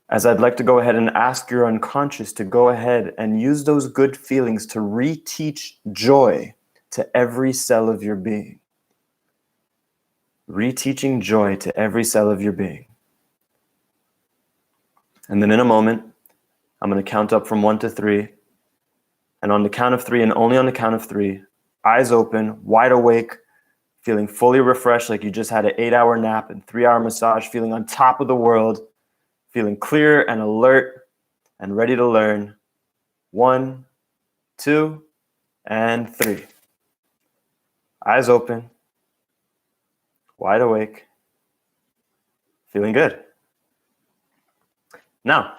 As I'd like to go ahead and ask your unconscious to go ahead and use those good feelings to reteach joy to every cell of your being. Reteaching joy to every cell of your being. And then in a moment, I'm going to count up from 1 to 3. And on the count of 3, and only on the count of 3, eyes open, wide awake, feeling fully refreshed like you just had an 8-hour nap and 3-hour massage, feeling on top of the world, feeling clear and alert and ready to learn. 1, 2, and 3. Eyes open, wide awake, feeling good. Now,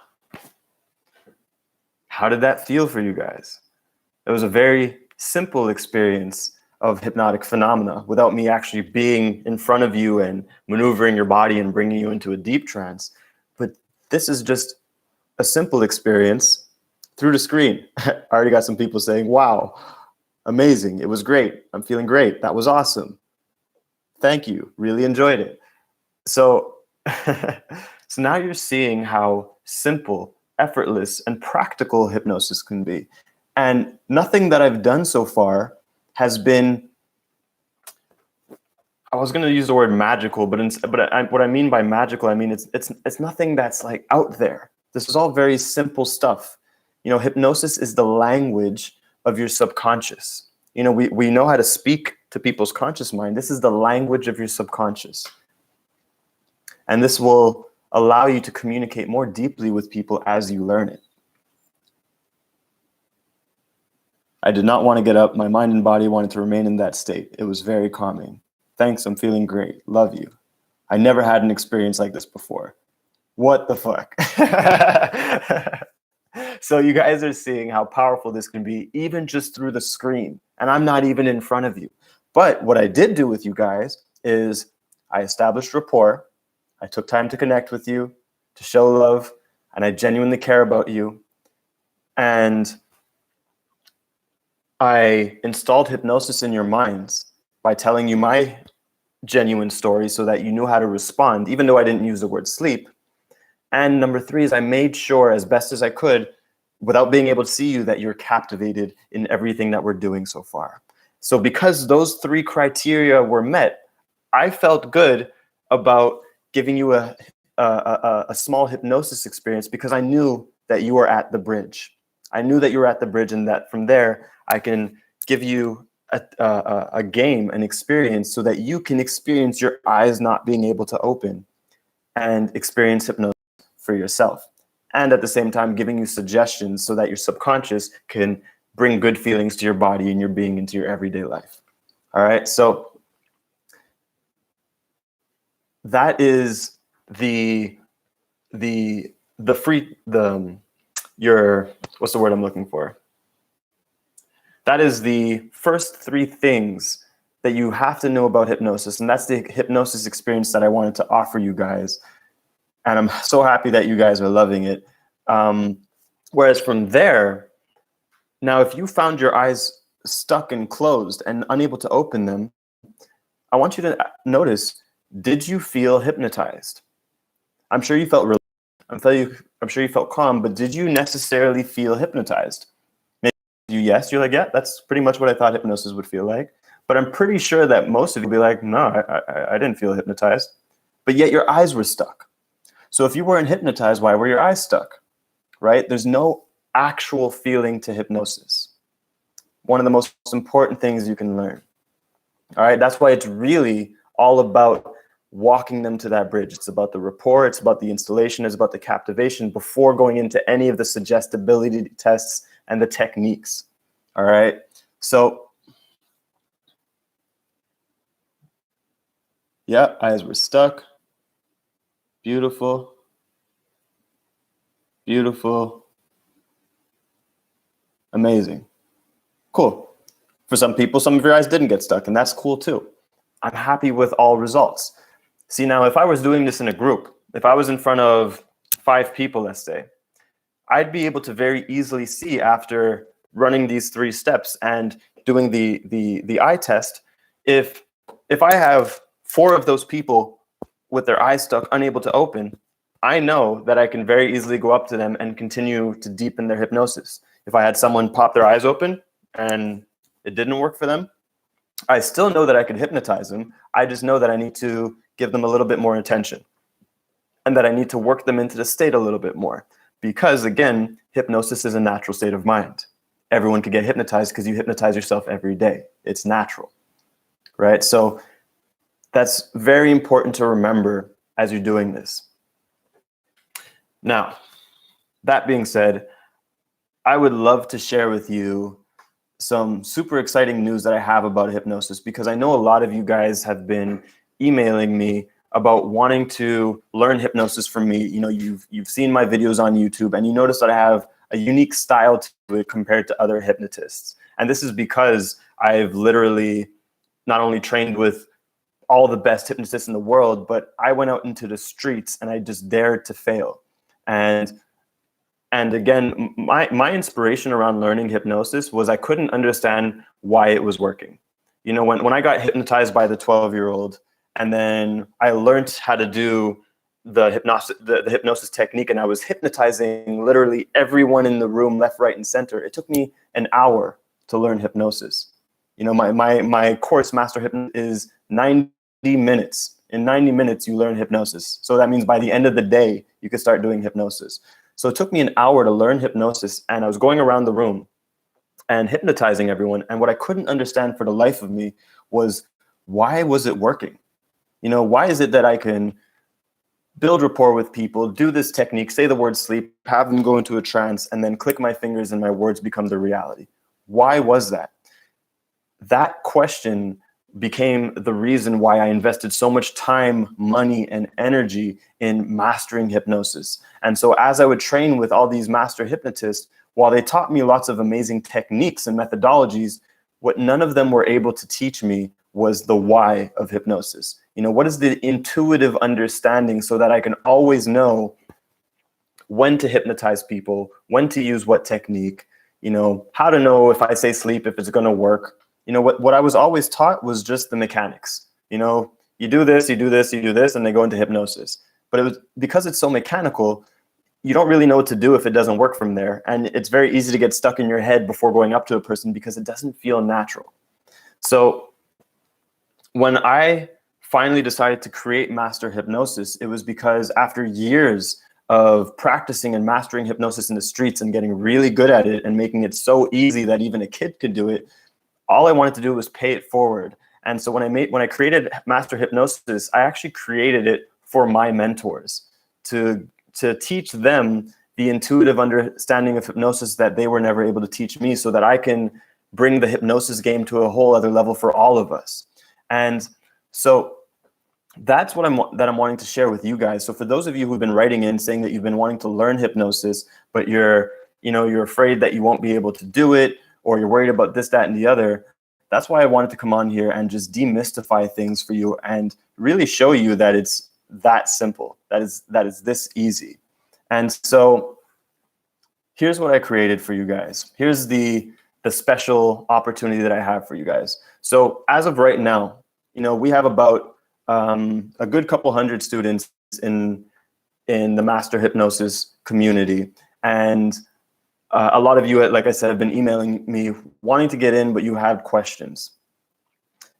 how did that feel for you guys? It was a very simple experience of hypnotic phenomena without me actually being in front of you and maneuvering your body and bringing you into a deep trance. But this is just a simple experience through the screen. I already got some people saying, wow, amazing. It was great. I'm feeling great. That was awesome. Thank you. Really enjoyed it. So, so now you're seeing how simple, effortless, and practical hypnosis can be. And nothing that I've done so far has been, I was going to use the word magical, but what I mean by magical, I mean it's nothing that's like out there. This is all very simple stuff. You know, hypnosis is the language of your subconscious. You know, we know how to speak to people's conscious mind. This is the language of your subconscious. And this will allow you to communicate more deeply with people as you learn it. I did not want to get up. My mind and body wanted to remain in that state. It was very calming. Thanks, I'm feeling great. Love you. I never had an experience like this before. What the fuck? So you guys are seeing how powerful this can be, even just through the screen. And I'm not even in front of you. But what I did do with you guys is I established rapport. I took time to connect with you, to show love, and I genuinely care about you. And I installed hypnosis in your minds by telling you my genuine story so that you knew how to respond, even though I didn't use the word sleep. And number 3 is I made sure as best as I could, without being able to see you, that you're captivated in everything that we're doing so far. So because those 3 criteria were met, I felt good about giving you a small hypnosis experience because I knew that you were at the bridge. I knew that you were at the bridge, and that from there, I can give you a game, an experience, so that you can experience your eyes not being able to open and experience hypnosis for yourself. And at the same time, giving you suggestions so that your subconscious can bring good feelings to your body and your being into your everyday life. All right, so that is what's the word I'm looking for? That is the first 3 things that you have to know about hypnosis, and that's the hypnosis experience that I wanted to offer you guys. And I'm so happy that you guys are loving it. Whereas from there, now if you found your eyes stuck and closed and unable to open them, I want you to notice, did you feel hypnotized? I'm sure you felt relieved. I'm sure you felt calm, but did you necessarily feel hypnotized? Yes, you're like, yeah, that's pretty much what I thought hypnosis would feel like. But I'm pretty sure that most of you will be like, no, I didn't feel hypnotized. But yet your eyes were stuck. So if you weren't hypnotized, why were your eyes stuck? Right? There's no actual feeling to hypnosis. One of the most important things you can learn. All right, that's why it's really all about walking them to that bridge. It's about the rapport, it's about the installation, it's about the captivation before going into any of the suggestibility tests and the techniques. All right, so yeah, eyes were stuck. Beautiful. Beautiful. Amazing. Cool. For some people, some of your eyes didn't get stuck, and that's cool too. I'm happy with all results. See, now if I was doing this in a group, if I was in front of 5 people, let's say, I'd be able to very easily see after running these 3 steps and doing the eye test, if I have 4 of those people with their eyes stuck, unable to open, I know that I can very easily go up to them and continue to deepen their hypnosis. If I had someone pop their eyes open and it didn't work for them, I still know that I could hypnotize them. I just know that I need to give them a little bit more attention and that I need to work them into the state a little bit more. Because again, hypnosis is a natural state of mind. Everyone can get hypnotized because you hypnotize yourself every day. It's natural, right? So that's very important to remember as you're doing this. Now, that being said, I would love to share with you some super exciting news that I have about hypnosis, because I know a lot of you guys have been emailing me about wanting to learn hypnosis from me. You know, you've seen my videos on YouTube and you notice that I have a unique style to it compared to other hypnotists. And this is because I've literally not only trained with all the best hypnotists in the world, but I went out into the streets and I just dared to fail. And again, my inspiration around learning hypnosis was I couldn't understand why it was working. You know, when I got hypnotized by the 12-year-old, and then I learned how to do the hypnosis technique, and I was hypnotizing literally everyone in the room, left, right, and center. It took me an hour to learn hypnosis. You know, my course, Master Hypnosis, is 90 minutes. In 90 minutes, you learn hypnosis. So that means by the end of the day, you can start doing hypnosis. So it took me an hour to learn hypnosis, and I was going around the room and hypnotizing everyone. And what I couldn't understand for the life of me was, why was it working? You know, why is it that I can build rapport with people, do this technique, say the word sleep, have them go into a trance, and then click my fingers and my words become the reality? Why was that? That question became the reason why I invested so much time, money, and energy in mastering hypnosis. And so as I would train with all these master hypnotists, while they taught me lots of amazing techniques and methodologies, what none of them were able to teach me was the why of hypnosis. What is the intuitive understanding so that I can always know when to hypnotize people, when to use what technique, how to know if I say sleep, if it's going to work. What I was always taught was just the mechanics. You do this, you do this, you do this, and they go into hypnosis. But it was because it's so mechanical, you don't really know what to do if it doesn't work from there. And it's very easy to get stuck in your head before going up to a person because it doesn't feel natural. So when I finally decided to create Master Hypnosis, it was because after years of practicing and mastering hypnosis in the streets and getting really good at it and making it so easy that even a kid could do it, all I wanted to do was pay it forward. And so when I created Master Hypnosis, I actually created it for my mentors to teach them the intuitive understanding of hypnosis that they were never able to teach me, so that I can bring the hypnosis game to a whole other level for all of us. And so that's what I'm wanting to share with you guys. So for those of you who've been writing in saying that you've been wanting to learn hypnosis, but you're afraid that you won't be able to do it, or you're worried about this, that, and the other, that's why I wanted to come on here and just demystify things for you and really show you that it's that simple, that is this easy. And so here's what I created for you guys. Here's the special opportunity that I have for you guys. So as of right now, we have about a good couple hundred students in the Master Hypnosis community. And a lot of you, like I said, have been emailing me wanting to get in, but you have questions.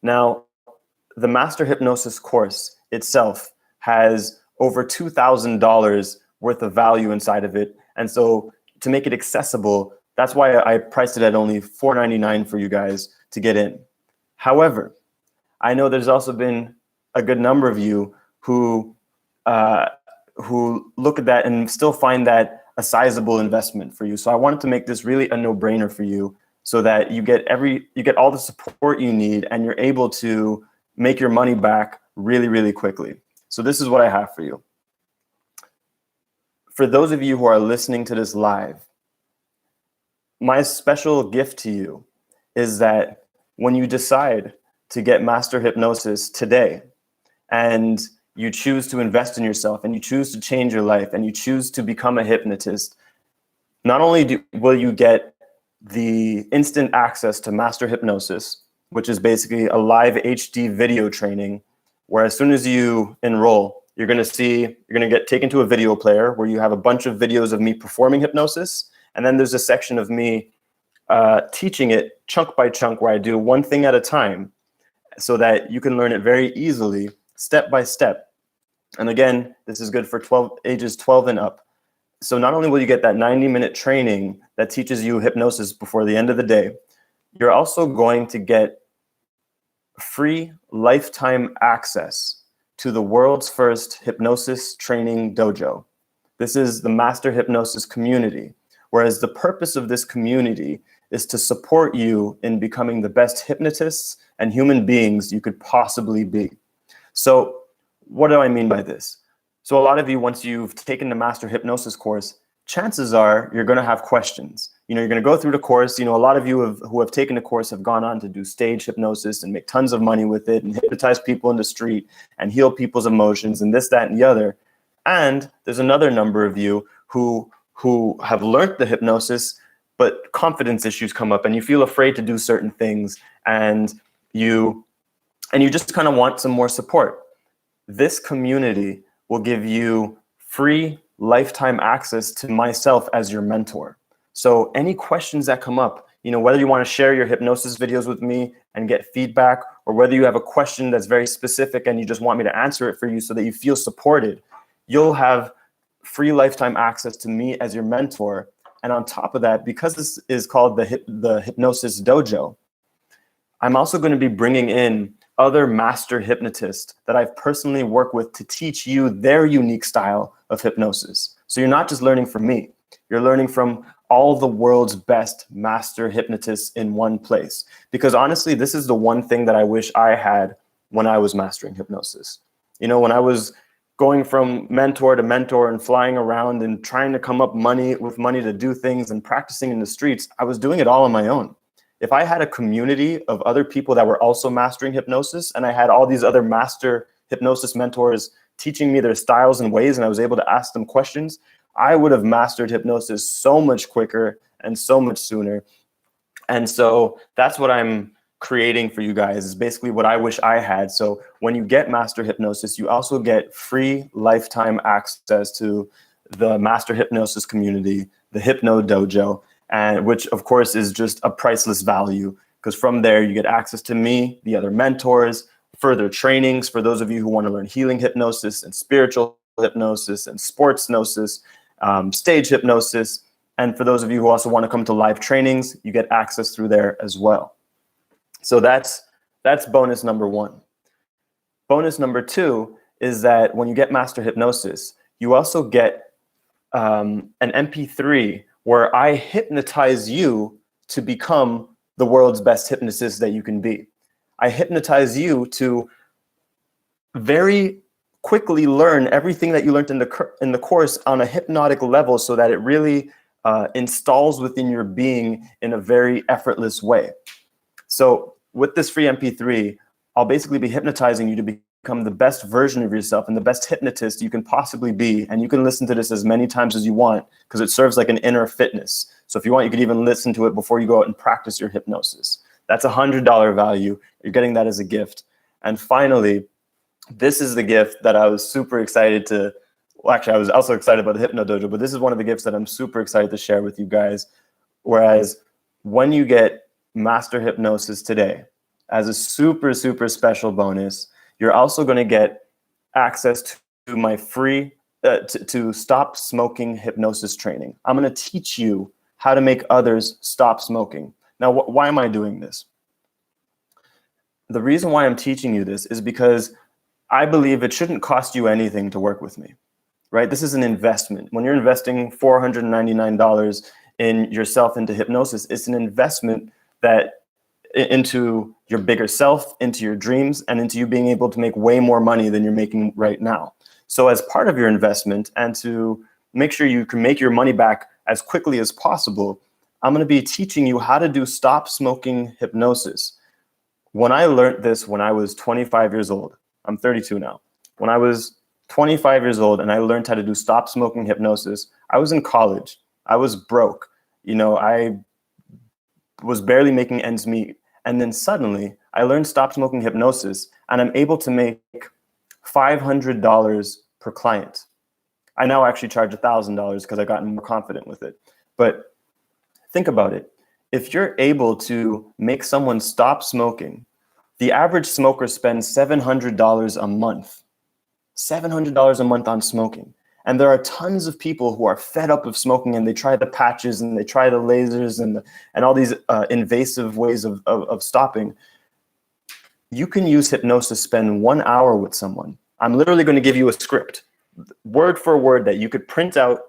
Now, the Master Hypnosis course itself has over $2,000 worth of value inside of it. And so to make it accessible, that's why I priced it at only $4.99 for you guys to get in. However, I know there's also been a good number of you who look at that and still find that a sizable investment for you. So I wanted to make this really a no-brainer for you, so that you get all the support you need and you're able to make your money back really, really quickly. So this is what I have for you. For those of you who are listening to this live, my special gift to you is that when you decide to get Master Hypnosis today, and you choose to invest in yourself, and you choose to change your life, and you choose to become a hypnotist, not only will you get the instant access to Master Hypnosis, which is basically a live HD video training, where as soon as you enroll, you're going to get taken to a video player where you have a bunch of videos of me performing hypnosis. And then there's a section of me teaching it chunk by chunk, where I do one thing at a time, so that you can learn it very easily, step by step. And again, this is good for ages 12 and up. So not only will you get that 90-minute training that teaches you hypnosis before the end of the day, you're also going to get free lifetime access to the world's first hypnosis training dojo. This is the Master Hypnosis community, whereas the purpose of this community is to support you in becoming the best hypnotists and human beings you could possibly be. So what do I mean by this? So a lot of you, once you've taken the Master Hypnosis course, chances are you're going to have questions. You're going to go through the course. A lot of you who have taken the course have gone on to do stage hypnosis and make tons of money with it and hypnotize people in the street and heal people's emotions and this, that, and the other. And there's another number of you who have learned the hypnosis, but confidence issues come up and you feel afraid to do certain things, and you just kind of want some more support. This community will give you free lifetime access to myself as your mentor. So any questions that come up, whether you want to share your hypnosis videos with me and get feedback, or whether you have a question that's very specific and you just want me to answer it for you so that you feel supported, you'll have free lifetime access to me as your mentor. And on top of that, because this is called the Hypnosis Dojo, I'm also going to be bringing in other master hypnotists that I've personally worked with to teach you their unique style of hypnosis. So you're not just learning from me, you're learning from all the world's best master hypnotists in one place. Because honestly, this is the one thing that I wish I had when I was mastering hypnosis. You know, when I was going from mentor to mentor and flying around and trying to come up with money to do things and practicing in the streets, I was doing it all on my own. If I had a community of other people that were also mastering hypnosis, and I had all these other master hypnosis mentors teaching me their styles and ways, and I was able to ask them questions, I would have mastered hypnosis so much quicker and so much sooner. And so that's what I'm creating for you guys, is basically what I wish I had. So when you get master hypnosis, you also get free lifetime access to the master hypnosis community, the Hypno Dojo, and which of course is just a priceless value, because from there you get access to me, the other mentors, further trainings for those of you who want to learn healing hypnosis and spiritual hypnosis and sports hypnosis, stage hypnosis. And for those of you who also want to come to live trainings, you get access through there as well. So that's bonus number one. Bonus number two is that when you get master hypnosis, you also get an MP3 where I hypnotize you to become the world's best hypnotist that you can be. I hypnotize you to very quickly learn everything that you learned in the course on a hypnotic level, so that it really installs within your being in a very effortless way. So with this free MP3, I'll basically be hypnotizing you to become the best version of yourself and the best hypnotist you can possibly be. And you can listen to this as many times as you want, because it serves like an inner fitness. So if you want, you could even listen to it before you go out and practice your hypnosis. That's $100 value. You're getting that as a gift. And finally, this is the gift that I was super excited to, well, actually, I was also excited about the Hypno Dojo, but this is one of the gifts that I'm super excited to share with you guys. Whereas when you get master hypnosis today, as a super, super special bonus, you're also going to get access to my free, to stop smoking hypnosis training. I'm going to teach you how to make others stop smoking. Now, why am I doing this? The reason why I'm teaching you this is because I believe it shouldn't cost you anything to work with me, right? This is an investment. When you're investing $499 in yourself into hypnosis, it's an investment that into your bigger self, into your dreams, and into you being able to make way more money than you're making right now. So as part of your investment, and to make sure you can make your money back as quickly as possible, I'm going to be teaching you how to do stop smoking hypnosis. When I learned this when I was 25 years old, I'm 32 now. When I was 25 years old and I learned how to do stop smoking hypnosis, I was in college. I was broke. You know, I was barely making ends meet. And then suddenly I learned stop smoking hypnosis, and I'm able to make $500 per client. I now actually charge $1,000 because I got more confident with it. But think about it. If you're able to make someone stop smoking, the average smoker spends $700 a month. $700 a month on smoking. And there are tons of people who are fed up of smoking, and they try the patches and they try the lasers and all these invasive ways of stopping. You can use hypnosis, spend 1 hour with someone. I'm literally going to give you a script, word for word, that you could print out.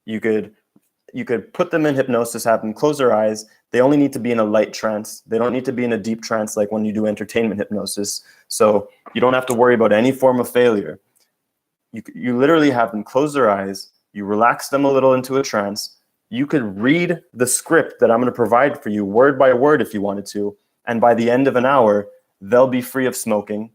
You could put them in hypnosis, have them close their eyes. They only need to be in a light trance. They don't need to be in a deep trance like when you do entertainment hypnosis. So you don't have to worry about any form of failure. You literally have them close their eyes. You relax them a little into a trance. You could read the script that I'm going to provide for you word by word if you wanted to. And by the end of an hour, they'll be free of smoking.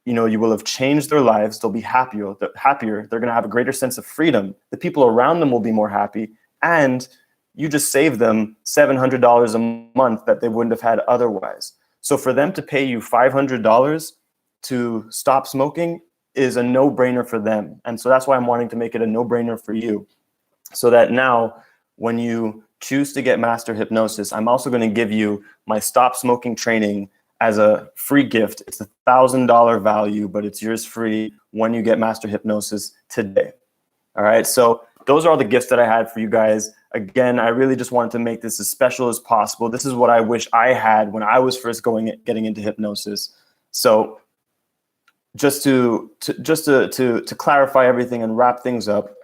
You know, you will have changed their lives. They'll be happier. They're going to have a greater sense of freedom. The people around them will be more happy. And you just save them $700 a month that they wouldn't have had otherwise. So for them to pay you $500 to stop smoking is a no-brainer for them. And so that's why I'm wanting to make it a no-brainer for you. So that now when you choose to get master hypnosis, I'm also going to give you my stop smoking training as a free gift. It's $1,000 value, but it's yours free when you get master hypnosis today. All right. So those are all the gifts that I had for you guys. Again, I really just wanted to make this as special as possible. This is what I wish I had when I was first getting into hypnosis. So just to clarify everything and wrap things up,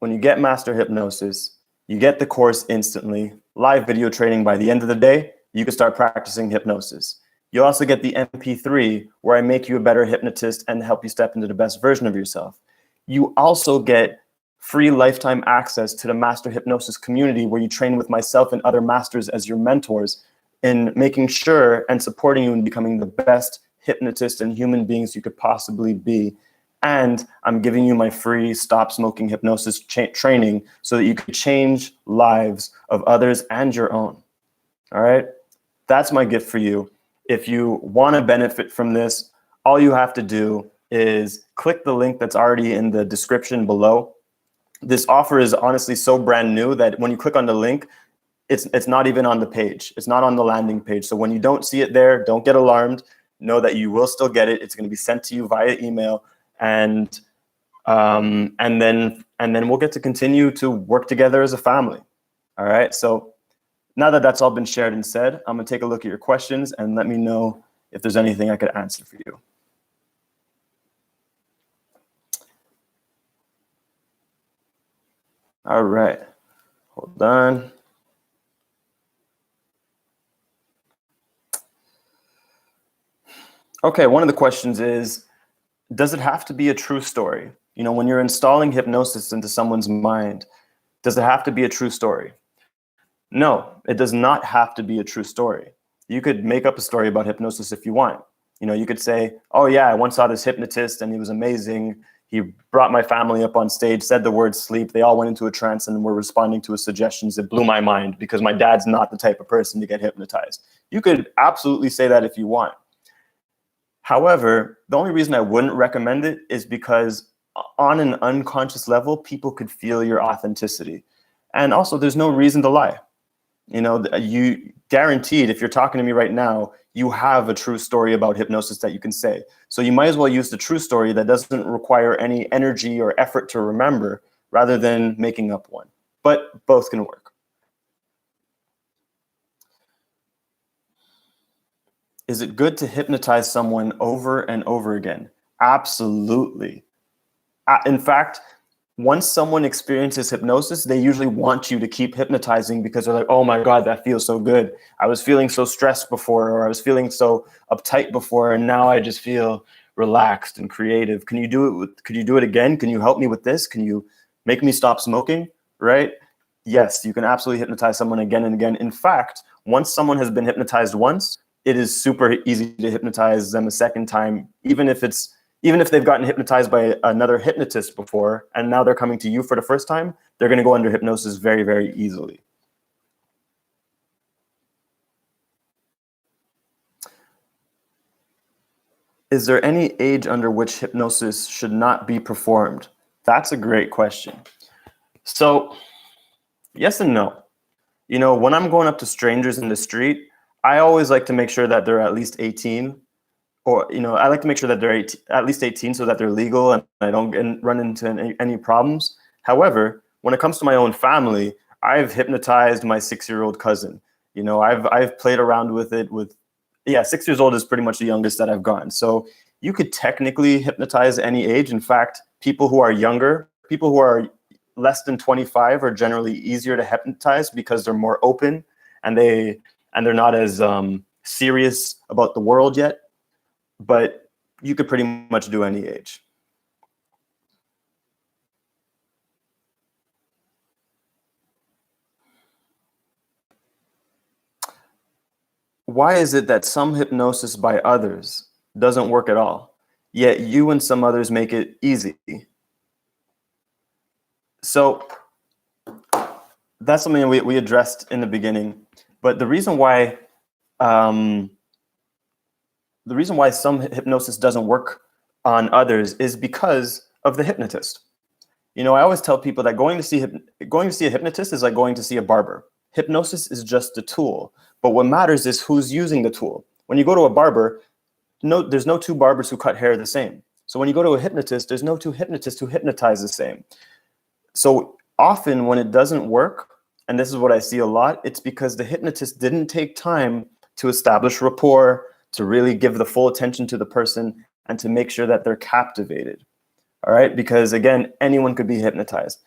when you get master hypnosis, You get the course instantly, live video training by the end of the day, you can start practicing hypnosis. You also get the MP3 where I make you a better hypnotist and help you step into the best version of yourself. You also get free lifetime access to the Master Hypnosis community where you train with myself and other masters as your mentors in making sure and supporting you in becoming the best hypnotist and human beings you could possibly be. And I'm giving you my free stop smoking hypnosis training so that you can change lives of others and your own. All right? That's my gift for you. If you want to benefit from this, all you have to do is click the link that's already in the description below. This offer is honestly so brand new that when you click on the link, it's not even on the page. It's not on the landing page. So when you don't see it there, don't get alarmed. Know that you will still get it. It's going to be sent to you via email, and then we'll get to continue to work together as a family. All right. So now that that's all been shared and said, I'm going to take a look at your questions and let me know if there's anything I could answer for you. All right. Hold on. Okay, one of the questions is, does it have to be a true story? You know, when you're installing hypnosis into someone's mind, does it have to be a true story? No, it does not have to be a true story. You could make up a story about hypnosis if you want. You know, you could say, oh yeah, I once saw this hypnotist and he was amazing. He brought my family up on stage, said the word sleep. They all went into a trance and were responding to his suggestions. It blew my mind because my dad's not the type of person to get hypnotized. You could absolutely say that if you want. However, the only reason I wouldn't recommend it is because on an unconscious level, people could feel your authenticity. And also, there's no reason to lie. You know, you guaranteed, if you're talking to me right now, you have a true story about hypnosis that you can say. So you might as well use the true story that doesn't require any energy or effort to remember rather than making up one. But both can work. Is it good to hypnotize someone over and over again? Absolutely. In fact, once someone experiences hypnosis, they usually want you to keep hypnotizing because they're like, oh my God, that feels so good. I was feeling so stressed before, or I was feeling so uptight before, and now I just feel relaxed and creative. Can you do it? Could you do it again? Can you help me with this? Can you make me stop smoking? Right? Yes, you can absolutely hypnotize someone again and again. In fact, once someone has been hypnotized once, it is super easy to hypnotize them a second time, even if they've gotten hypnotized by another hypnotist before, and now they're coming to you for the first time, they're going to go under hypnosis very, very easily. Is there any age under which hypnosis should not be performed? That's a great question. So, yes and no. You know, when I'm going up to strangers in the street, I always like to make sure that they're at least 18. Or, you know, I like to make sure that they're at least 18 so that they're legal and I don't run into any problems. However, when it comes to my own family, I've hypnotized my 6-year-old cousin. You know, I've played around with it yeah, 6 years old is pretty much the youngest that I've gone. So you could technically hypnotize any age. In fact, people who are younger, people who are less than 25 are generally easier to hypnotize because they're more open and they're not as serious about the world yet. But you could pretty much do any age. Why is it that some hypnosis by others doesn't work at all, yet you and some others make it easy? So that's something we addressed in the beginning. But the reason why some hypnosis doesn't work on others is because of the hypnotist. You know, I always tell people that going to see a hypnotist is like going to see a barber. Hypnosis is just a tool, but what matters is who's using the tool. When you go to a barber, there's no two barbers who cut hair the same. So when you go to a hypnotist, there's no two hypnotists who hypnotize the same. So often when it doesn't work, and this is what I see a lot, it's because the hypnotist didn't take time to establish rapport, to really give the full attention to the person, and to make sure that they're captivated. All right, because again, anyone could be hypnotized.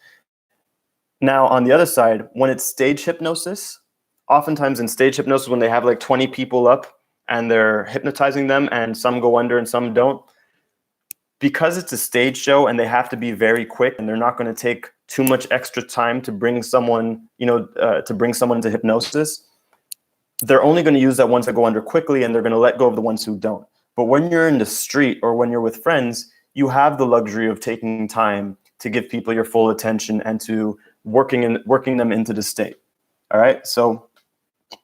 Now, on the other side, when it's stage hypnosis, oftentimes in stage hypnosis, when they have like 20 people up and they're hypnotizing them and some go under and some don't, because it's a stage show and they have to be very quick and they're not going to take too much extra time to bring someone, to bring someone into hypnosis, they're only going to use that ones that go under quickly and they're going to let go of the ones who don't. But when you're in the street or when you're with friends, you have the luxury of taking time to give people your full attention and to working them into the state. All right, so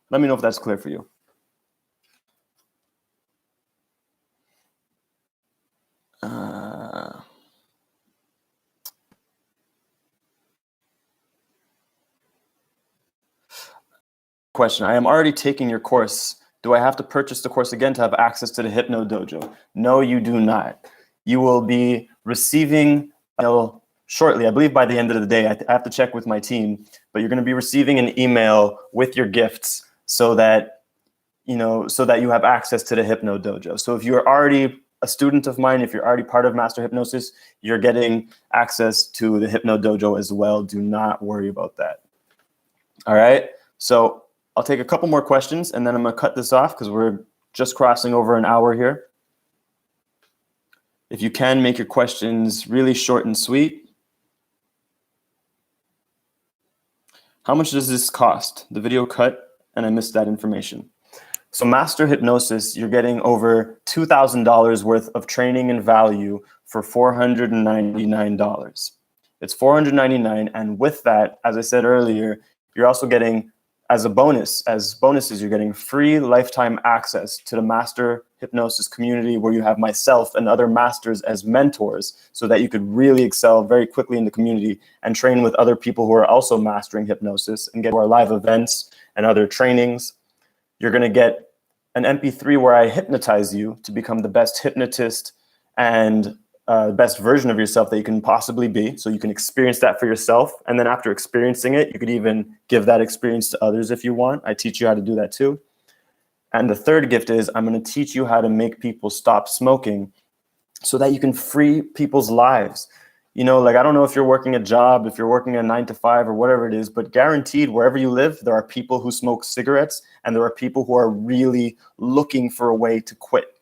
let me know if that's clear for you. Question, I am already taking your course. Do I have to purchase the course again to have access to the Hypno Dojo? No, you do not. You will be receiving shortly, I believe by the end of the day, I have to check with my team, but you're going to be receiving an email with your gifts so that you have access to the Hypno Dojo. So if you're already a student of mine, if you're already part of Master Hypnosis, you're getting access to the Hypno Dojo as well. Do not worry about that. All right, so I'll take a couple more questions and then I'm going to cut this off because we're just crossing over an hour here. If you can, make your questions really short and sweet. How much does this cost? The video cut and I missed that information. So Master Hypnosis, you're getting over $2,000 worth of training and value for $499. It's $499, and with that, as I said earlier, you're also getting, as bonuses, you're getting free lifetime access to the Master Hypnosis community where you have myself and other masters as mentors so that you could really excel very quickly in the community and train with other people who are also mastering hypnosis and get to our live events and other trainings. You're going to get an MP3 where I hypnotize you to become the best hypnotist and best version of yourself that you can possibly be. So you can experience that for yourself. And then after experiencing it, you could even give that experience to others if you want. I teach you how to do that too. And the third gift is I'm going to teach you how to make people stop smoking so that you can free people's lives. I don't know if you're working a job, if you're working a 9 to 5 or whatever it is, but guaranteed wherever you live, there are people who smoke cigarettes and there are people who are really looking for a way to quit.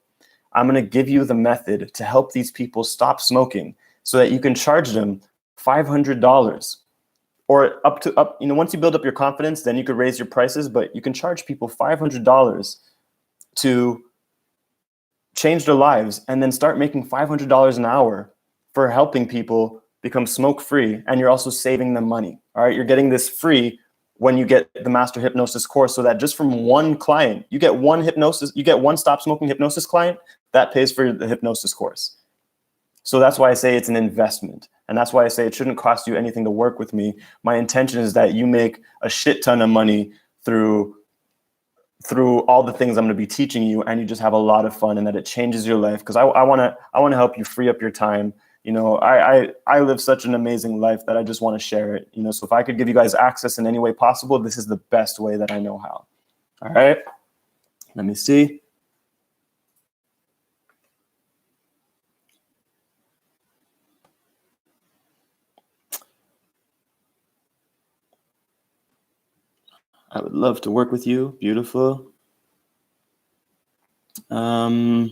I'm going to give you the method to help these people stop smoking so that you can charge them $500 or once you build up your confidence, then you could raise your prices, but you can charge people $500 to change their lives and then start making $500 an hour for helping people become smoke-free, and you're also saving them money. All right, you're getting this free when you get the Master Hypnosis course, so that just from one client, you get one stop smoking hypnosis client, that pays for the hypnosis course. So that's why I say it's an investment, and that's why I say it shouldn't cost you anything to work with me. My intention is that you make a shit ton of money through all the things I'm going to be teaching you, and you just have a lot of fun, and that it changes your life. Because I want to help you free up your time. I live such an amazing life that I just want to share it. So if I could give you guys access in any way possible, this is the best way that I know how. All right, let me see. I would love to work with you. Beautiful. Can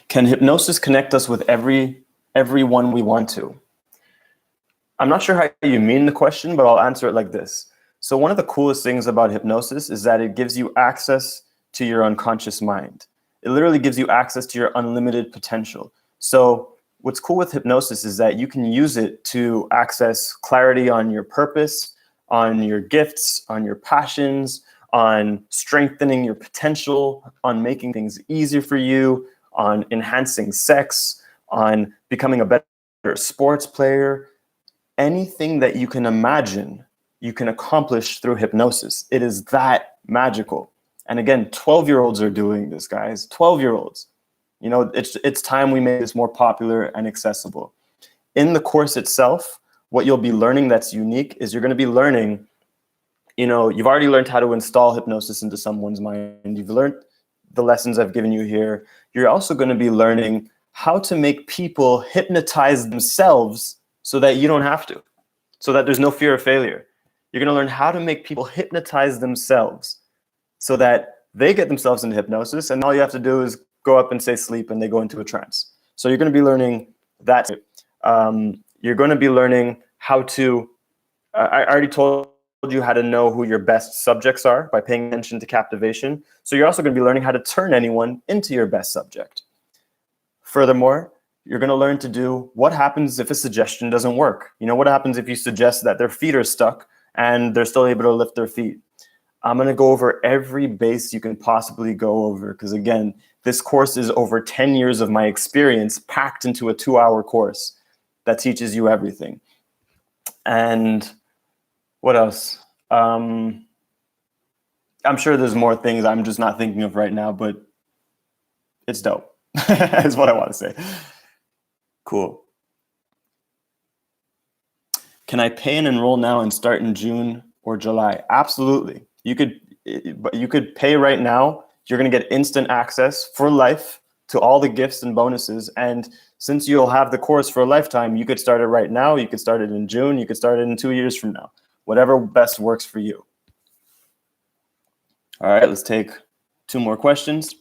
hypnosis connect us with everyone we want to? I'm not sure how you mean the question, but I'll answer it like this. So one of the coolest things about hypnosis is that it gives you access to your unconscious mind. It literally gives you access to your unlimited potential. So what's cool with hypnosis is that you can use it to access clarity on your purpose, on your gifts, on your passions, on strengthening your potential, on making things easier for you, on enhancing sex, on becoming a better sports player. Anything that you can imagine, you can accomplish through hypnosis. It is that magical. And again, 12-year-olds are doing this, guys. 12-year-olds. It's time we make this more popular and accessible. In the course itself, what you'll be learning that's unique is you're going to be learning, you've already learned how to install hypnosis into someone's mind. You've learned the lessons I've given you here. You're also going to be learning how to make people hypnotize themselves so that you don't have to. so that there's no fear of failure. You're going to learn how to make people hypnotize themselves so that they get themselves into hypnosis, and all you have to do is go up and say sleep, and they go into a trance. So you're going to be learning that. You're going to be learning how to, I already told you how to know who your best subjects are by paying attention to captivation. So you're also going to be learning how to turn anyone into your best subject. Furthermore, you're going to learn to do what happens if a suggestion doesn't work. You know, what happens if you suggest that their feet are stuck and they're still able to lift their feet? I'm going to go over every base you can possibly go over, because again, this course is over 10 years of my experience packed into a 2-hour course that teaches you everything. And what else? I'm sure there's more things I'm just not thinking of right now, but it's dope. Is what I want to say. Cool. Can I pay and enroll now and start in June or July? Absolutely. You could pay right now. You're going to get instant access for life to all the gifts and bonuses. And since you'll have the course for a lifetime, you could start it right now. You could start it in June. You could start it in 2 years from now. Whatever best works for you. All right, let's take 2 more questions.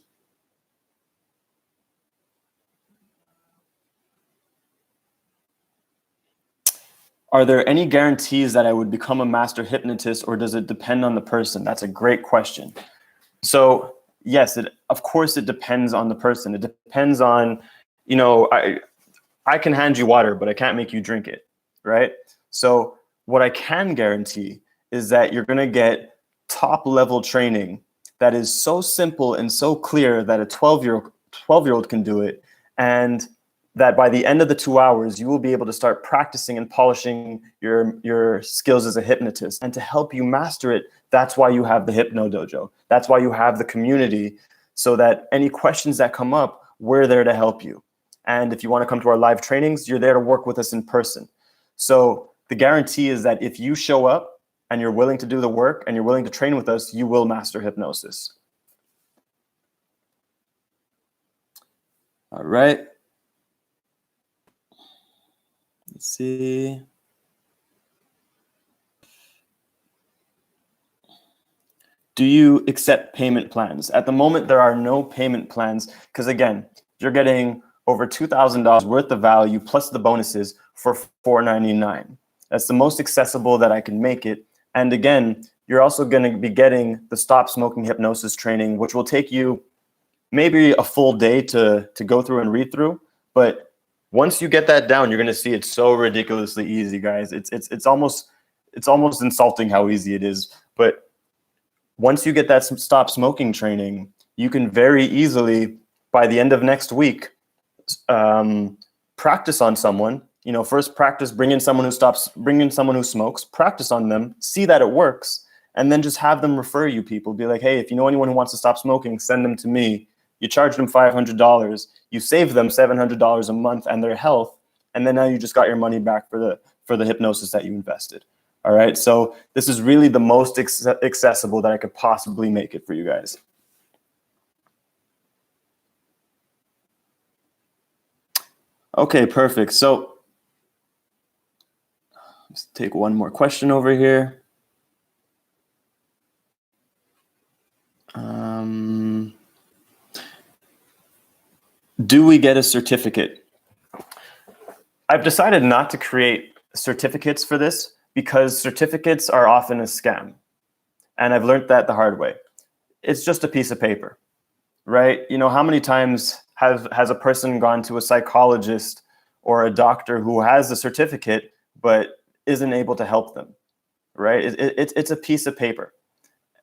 Are there any guarantees that I would become a master hypnotist, or does it depend on the person? That's a great question. So yes, of course it depends on the person. It depends on, you know, I can hand you water, but I can't make you drink it, right? So what I can guarantee is that you're going to get top level training that is so simple and so clear that a 12-year-old can do it, and that by the end of the 2 hours, you will be able to start practicing and polishing your skills as a hypnotist. And to help you master it, that's why you have the Hypno Dojo. That's why you have the community, so that any questions that come up, we're there to help you. And if you want to come to our live trainings, you're there to work with us in person. So the guarantee is that if you show up and you're willing to do the work and you're willing to train with us, you will master hypnosis. All right. Let's see. Do you accept payment plans? At the moment, there are no payment plans because, again, you're getting over $2,000 worth of value plus the bonuses for $499. That's the most accessible that I can make it. And again, you're also going to be getting the Stop Smoking Hypnosis training, which will take you maybe a full day to go through and read through. But once you get that down, you're going to see it's so ridiculously easy, guys. It's almost insulting how easy it is. But once you get that Stop Smoking training, you can very easily, by the end of next week, practice on someone. You know, first practice, bring in someone who smokes, practice on them, see that it works, and then just have them refer you people. Be like, hey, if you know anyone who wants to stop smoking, send them to me. You charge them $500, you save them $700 a month and their health, and then now you just got your money back for the hypnosis that you invested. All right, so this is really the most accessible that I could possibly make it for you guys. Okay, perfect. So let's take one more question over here. Do we get a certificate? I've decided not to create certificates for this because certificates are often a scam. And I've learned that the hard way. It's just a piece of paper, right? You know, how many times has a person gone to a psychologist or a doctor who has a certificate but isn't able to help them, right? It's a piece of paper.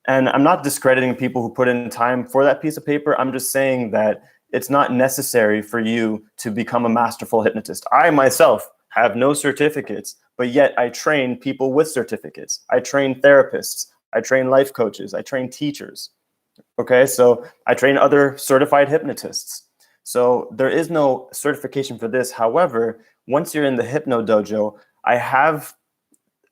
And I'm not discrediting people who put in time for that piece of paper. I'm just saying that it's not necessary for you to become a masterful hypnotist. I myself have no certificates, but yet I train people with certificates. I train therapists. I train life coaches. I train teachers. Okay, so I train other certified hypnotists. So there is no certification for this. However, once you're in the Hypno Dojo, I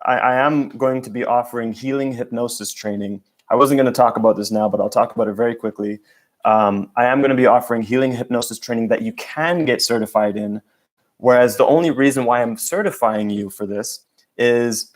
am going to be offering healing hypnosis training. I wasn't going to talk about this now, but I'll talk about it very quickly. I am going to be offering healing hypnosis training that you can get certified in. Whereas the only reason why I'm certifying you for this is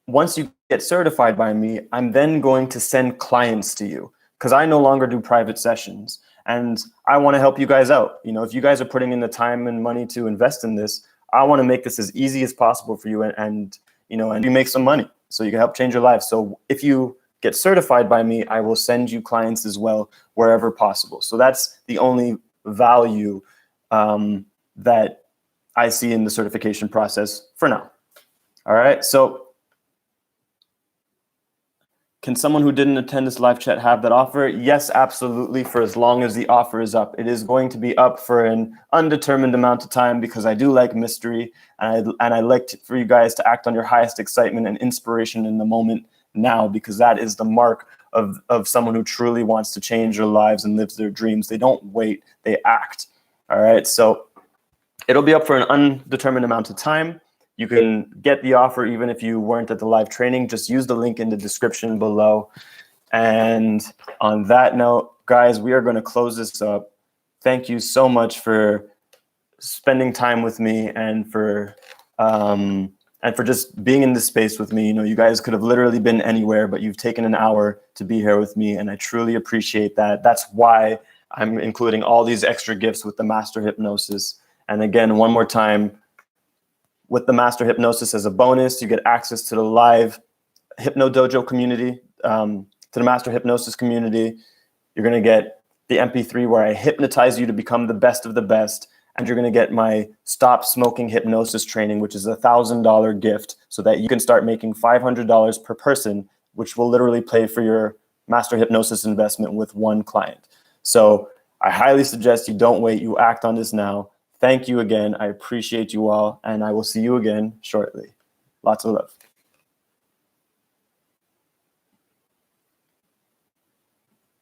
once you get certified by me, I'm then going to send clients to you, because I no longer do private sessions. And I want to help you guys out. You know, if you guys are putting in the time and money to invest in this, I want to make this as easy as possible for you, and you know, and you make some money so you can help change your life. So if you get certified by me, I will send you clients as well wherever possible. So that's the only value that I see in the certification process for now. All right, so can someone who didn't attend this live chat have that offer? Yes, absolutely, for as long as the offer is up. It is going to be up for an undetermined amount of time because I do like mystery, and I like for you guys to act on your highest excitement and inspiration in the moment now, because that is the mark of someone who truly wants to change their lives and lives their dreams. They don't wait, they act. All right, so it'll be up for an undetermined amount of time. You can get the offer even if you weren't at the live training. Just use the link in the description below. And on that note, guys, we are going to close this up. Thank you so much for spending time with me and for just being in this space with me. You know, you guys could have literally been anywhere, but you've taken an hour to be here with me, and I truly appreciate that. That's why I'm including all these extra gifts with the Master Hypnosis. And again, one more time, with the Master Hypnosis as a bonus, you get access to the live Hypno Dojo community, to the Master Hypnosis community. You're going to get the MP3 where I hypnotize you to become the best of the best. And you're going to get my Stop Smoking Hypnosis training, which is a $1,000 gift, so that you can start making $500 per person, which will literally pay for your Master Hypnosis investment with one client. So I highly suggest you don't wait. You act on this now. Thank you again. I appreciate you all, and I will see you again shortly. Lots of love.